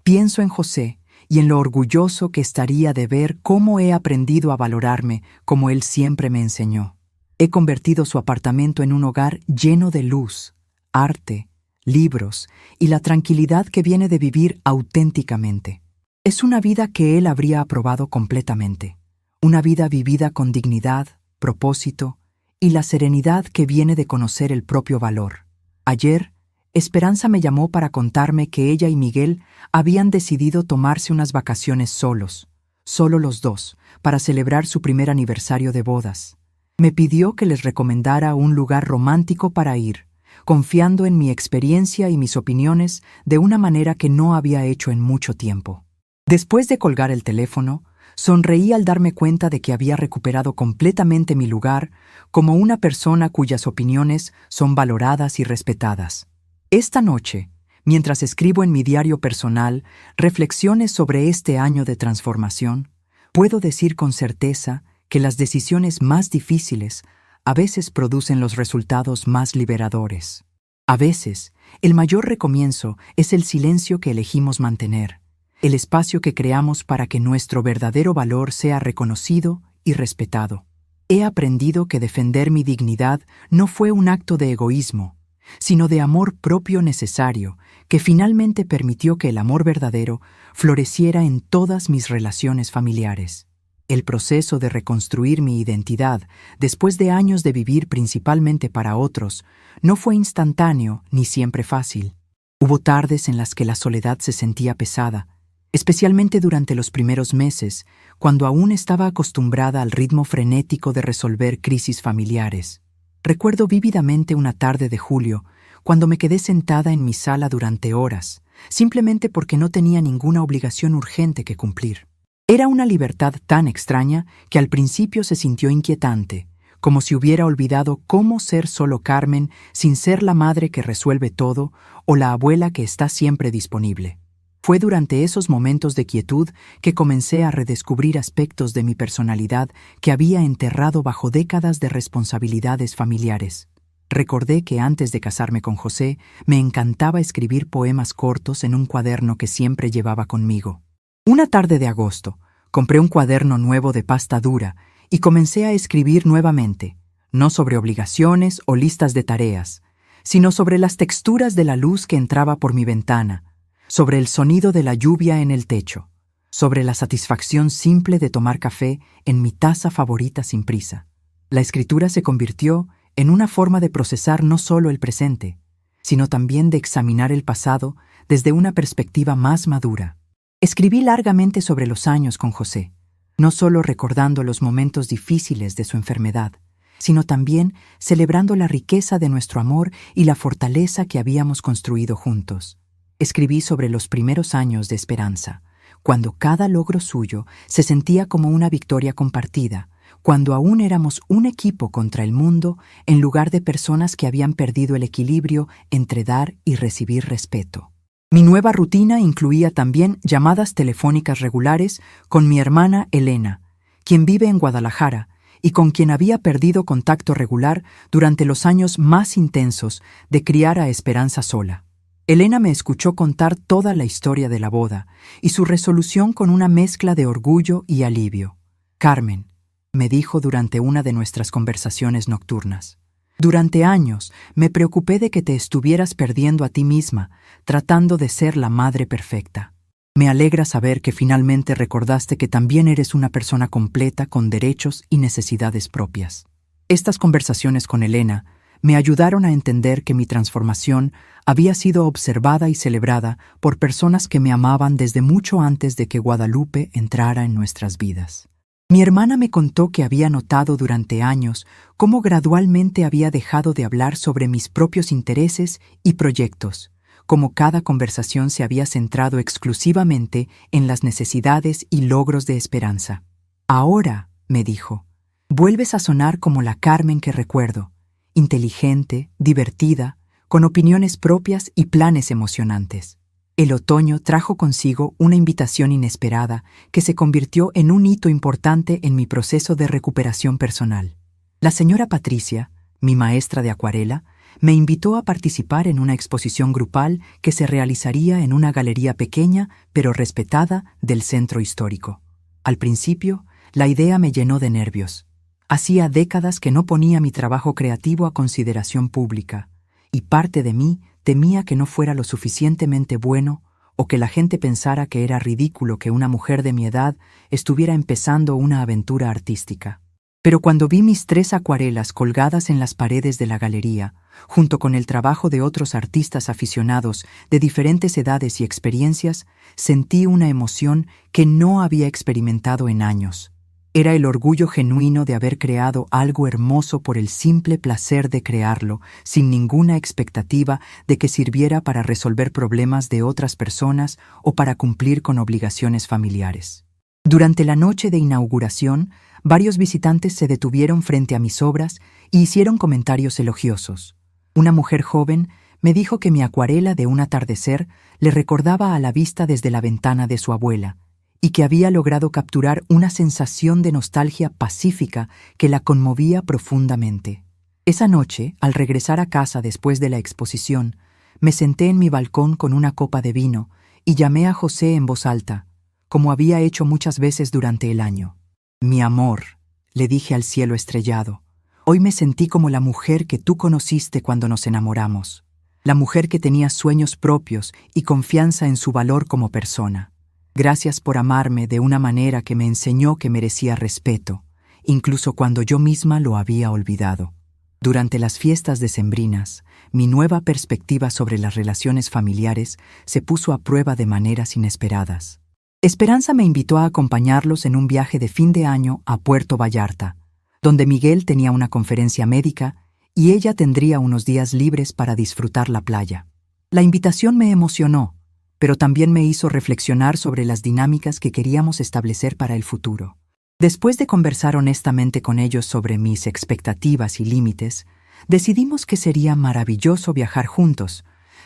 pienso en José y en lo orgulloso que estaría de ver cómo he aprendido a valorarme como él siempre me enseñó. He convertido su apartamento en un hogar lleno de luz, arte, libros y la tranquilidad que viene de vivir auténticamente. Es una vida que él habría aprobado completamente. Una vida vivida con dignidad, propósito y la serenidad que viene de conocer el propio valor. Ayer, Esperanza me llamó para contarme que ella y Miguel habían decidido tomarse unas vacaciones solos, solo los dos, para celebrar su primer aniversario de bodas. Me pidió que les recomendara un lugar romántico para ir, confiando en mi experiencia y mis opiniones de una manera que no había hecho en mucho tiempo. Después de colgar el teléfono, sonreí al darme cuenta de que había recuperado completamente mi lugar como una persona cuyas opiniones son valoradas y respetadas. Esta noche, mientras escribo en mi diario personal reflexiones sobre este año de transformación, puedo decir con certeza que las decisiones más difíciles a veces producen los resultados más liberadores. A veces, el mayor recomienzo es el silencio que elegimos mantener, el espacio que creamos para que nuestro verdadero valor sea reconocido y respetado. He aprendido que defender mi dignidad no fue un acto de egoísmo, sino de amor propio necesario, que finalmente permitió que el amor verdadero floreciera en todas mis relaciones familiares. El proceso de reconstruir mi identidad, después de años de vivir principalmente para otros, no fue instantáneo ni siempre fácil. Hubo tardes en las que la soledad se sentía pesada, especialmente durante los primeros meses, cuando aún estaba acostumbrada al ritmo frenético de resolver crisis familiares. Recuerdo vívidamente una tarde de julio, cuando me quedé sentada en mi sala durante horas, simplemente porque no tenía ninguna obligación urgente que cumplir. Era una libertad tan extraña que al principio se sintió inquietante, como si hubiera olvidado cómo ser solo Carmen sin ser la madre que resuelve todo o la abuela que está siempre disponible. Fue durante esos momentos de quietud que comencé a redescubrir aspectos de mi personalidad que había enterrado bajo décadas de responsabilidades familiares. Recordé que antes de casarme con José, me encantaba escribir poemas cortos en un cuaderno que siempre llevaba conmigo. Una tarde de agosto, compré un cuaderno nuevo de pasta dura y comencé a escribir nuevamente, no sobre obligaciones o listas de tareas, sino sobre las texturas de la luz que entraba por mi ventana, sobre el sonido de la lluvia en el techo, sobre la satisfacción simple de tomar café en mi taza favorita sin prisa. La escritura se convirtió en una forma de procesar no solo el presente, sino también de examinar el pasado desde una perspectiva más madura. Escribí largamente sobre los años con José, no solo recordando los momentos difíciles de su enfermedad, sino también celebrando la riqueza de nuestro amor y la fortaleza que habíamos construido juntos. Escribí sobre los primeros años de Esperanza, cuando cada logro suyo se sentía como una victoria compartida, cuando aún éramos un equipo contra el mundo en lugar de personas que habían perdido el equilibrio entre dar y recibir respeto. Mi nueva rutina incluía también llamadas telefónicas regulares con mi hermana Elena, quien vive en Guadalajara y con quien había perdido contacto regular durante los años más intensos de criar a Esperanza sola. Elena me escuchó contar toda la historia de la boda y su resolución con una mezcla de orgullo y alivio. «Carmen», me dijo durante una de nuestras conversaciones nocturnas, «durante años me preocupé de que te estuvieras perdiendo a ti misma, tratando de ser la madre perfecta. Me alegra saber que finalmente recordaste que también eres una persona completa con derechos y necesidades propias». Estas conversaciones con Elena me ayudaron a entender que mi transformación había sido observada y celebrada por personas que me amaban desde mucho antes de que Guadalupe entrara en nuestras vidas. Mi hermana me contó que había notado durante años cómo gradualmente había dejado de hablar sobre mis propios intereses y proyectos, cómo cada conversación se había centrado exclusivamente en las necesidades y logros de Esperanza. «Ahora», me dijo, «vuelves a sonar como la Carmen que recuerdo, inteligente, divertida, con opiniones propias y planes emocionantes». El otoño trajo consigo una invitación inesperada que se convirtió en un hito importante en mi proceso de recuperación personal. La señora Patricia, mi maestra de acuarela, me invitó a participar en una exposición grupal que se realizaría en una galería pequeña pero respetada del centro histórico. Al principio, la idea me llenó de nervios. Hacía décadas que no ponía mi trabajo creativo a consideración pública, y parte de mí temía que no fuera lo suficientemente bueno o que la gente pensara que era ridículo que una mujer de mi edad estuviera empezando una aventura artística. Pero cuando vi mis 3 acuarelas colgadas en las paredes de la galería, junto con el trabajo de otros artistas aficionados de diferentes edades y experiencias, sentí una emoción que no había experimentado en años. Era el orgullo genuino de haber creado algo hermoso por el simple placer de crearlo, sin ninguna expectativa de que sirviera para resolver problemas de otras personas o para cumplir con obligaciones familiares. Durante la noche de inauguración, varios visitantes se detuvieron frente a mis obras y hicieron comentarios elogiosos. Una mujer joven me dijo que mi acuarela de un atardecer le recordaba a la vista desde la ventana de su abuela, y que había logrado capturar una sensación de nostalgia pacífica que la conmovía profundamente. Esa noche, al regresar a casa después de la exposición, me senté en mi balcón con una copa de vino y llamé a José en voz alta, como había hecho muchas veces durante el año. «Mi amor», le dije al cielo estrellado, «hoy me sentí como la mujer que tú conociste cuando nos enamoramos, la mujer que tenía sueños propios y confianza en su valor como persona. Gracias por amarme de una manera que me enseñó que merecía respeto, incluso cuando yo misma lo había olvidado». Durante las fiestas decembrinas, mi nueva perspectiva sobre las relaciones familiares se puso a prueba de maneras inesperadas. Esperanza me invitó a acompañarlos en un viaje de fin de año a Puerto Vallarta, donde Miguel tenía una conferencia médica y ella tendría unos días libres para disfrutar la playa. La invitación me emocionó, pero también me hizo reflexionar sobre las dinámicas que queríamos establecer para el futuro. Después de conversar honestamente con ellos sobre mis expectativas y límites, decidimos que sería maravilloso viajar juntos,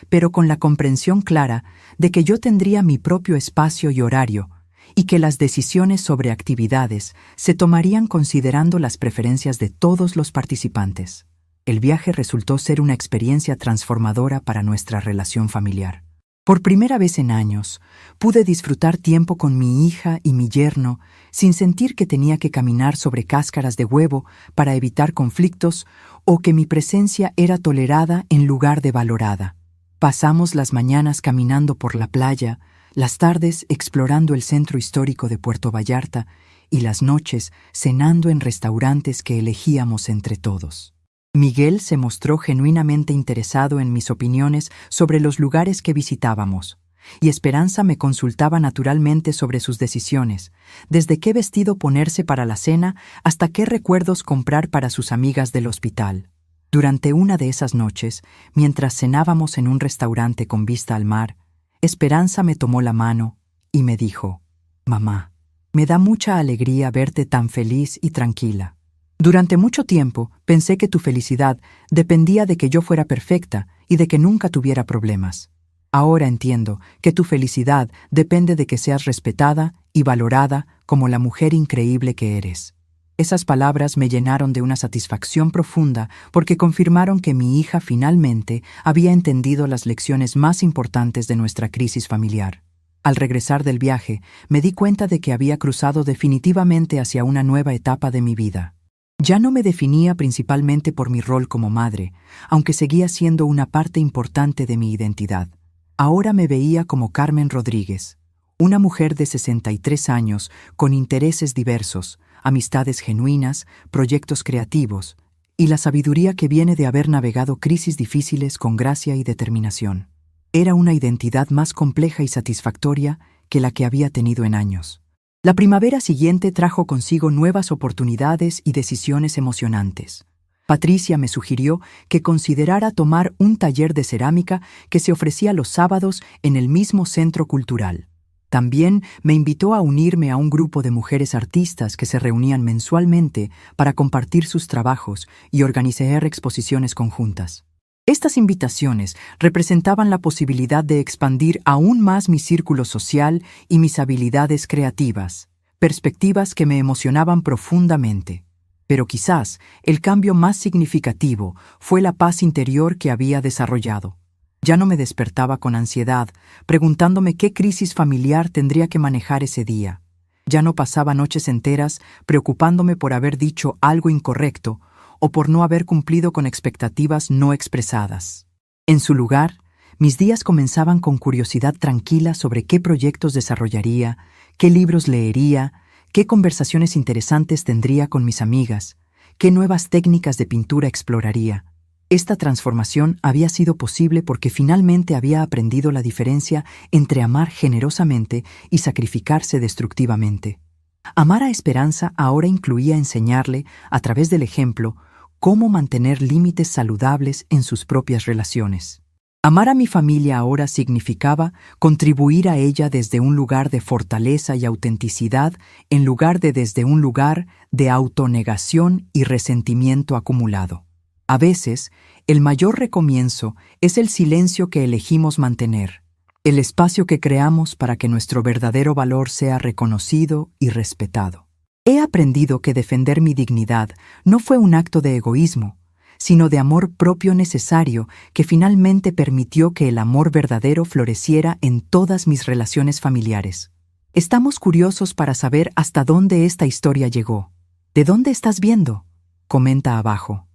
pero con la comprensión clara de que yo tendría mi propio espacio y horario, y que las decisiones sobre actividades se tomarían considerando las preferencias de todos los participantes. El viaje resultó ser una experiencia transformadora para nuestra relación familiar. Por primera vez en años, pude disfrutar tiempo con mi hija y mi yerno sin sentir que tenía que caminar sobre cáscaras de huevo para evitar conflictos o que mi presencia era tolerada en lugar de valorada. Pasamos las mañanas caminando por la playa, las tardes explorando el centro histórico de Puerto Vallarta y las noches cenando en restaurantes que elegíamos entre todos. Miguel se mostró genuinamente interesado en mis opiniones sobre los lugares que visitábamos, y Esperanza me consultaba naturalmente sobre sus decisiones, desde qué vestido ponerse para la cena hasta qué recuerdos comprar para sus amigas del hospital. Durante una de esas noches, mientras cenábamos en un restaurante con vista al mar, Esperanza me tomó la mano y me dijo: «Mamá, me da mucha alegría verte tan feliz y tranquila. Durante mucho tiempo pensé que tu felicidad dependía de que yo fuera perfecta y de que nunca tuviera problemas. Ahora entiendo que tu felicidad depende de que seas respetada y valorada como la mujer increíble que eres». Esas palabras me llenaron de una satisfacción profunda porque confirmaron que mi hija finalmente había entendido las lecciones más importantes de nuestra crisis familiar. Al regresar del viaje, me di cuenta de que había cruzado definitivamente hacia una nueva etapa de mi vida. Ya no me definía principalmente por mi rol como madre, aunque seguía siendo una parte importante de mi identidad. Ahora me veía como Carmen Rodríguez, una mujer de 63 años con intereses diversos, amistades genuinas, proyectos creativos y la sabiduría que viene de haber navegado crisis difíciles con gracia y determinación. Era una identidad más compleja y satisfactoria que la que había tenido en años. La primavera siguiente trajo consigo nuevas oportunidades y decisiones emocionantes. Patricia me sugirió que considerara tomar un taller de cerámica que se ofrecía los sábados en el mismo centro cultural. También me invitó a unirme a un grupo de mujeres artistas que se reunían mensualmente para compartir sus trabajos y organizar exposiciones conjuntas. Estas invitaciones representaban la posibilidad de expandir aún más mi círculo social y mis habilidades creativas, perspectivas que me emocionaban profundamente. Pero quizás el cambio más significativo fue la paz interior que había desarrollado. Ya no me despertaba con ansiedad, preguntándome qué crisis familiar tendría que manejar ese día. Ya no pasaba noches enteras preocupándome por haber dicho algo incorrecto o por no haber cumplido con expectativas no expresadas. En su lugar, mis días comenzaban con curiosidad tranquila sobre qué proyectos desarrollaría, qué libros leería, qué conversaciones interesantes tendría con mis amigas, qué nuevas técnicas de pintura exploraría. Esta transformación había sido posible porque finalmente había aprendido la diferencia entre amar generosamente y sacrificarse destructivamente. Amar a Esperanza ahora incluía enseñarle, a través del ejemplo, cómo mantener límites saludables en sus propias relaciones. Amar a mi familia ahora significaba contribuir a ella desde un lugar de fortaleza y autenticidad en lugar de desde un lugar de autonegación y resentimiento acumulado. A veces, el mayor recomienzo es el silencio que elegimos mantener, el espacio que creamos para que nuestro verdadero valor sea reconocido y respetado. He aprendido que defender mi dignidad no fue un acto de egoísmo, sino de amor propio necesario que finalmente permitió que el amor verdadero floreciera en todas mis relaciones familiares. Estamos curiosos para saber hasta dónde esta historia llegó. ¿De dónde estás viendo? Comenta abajo.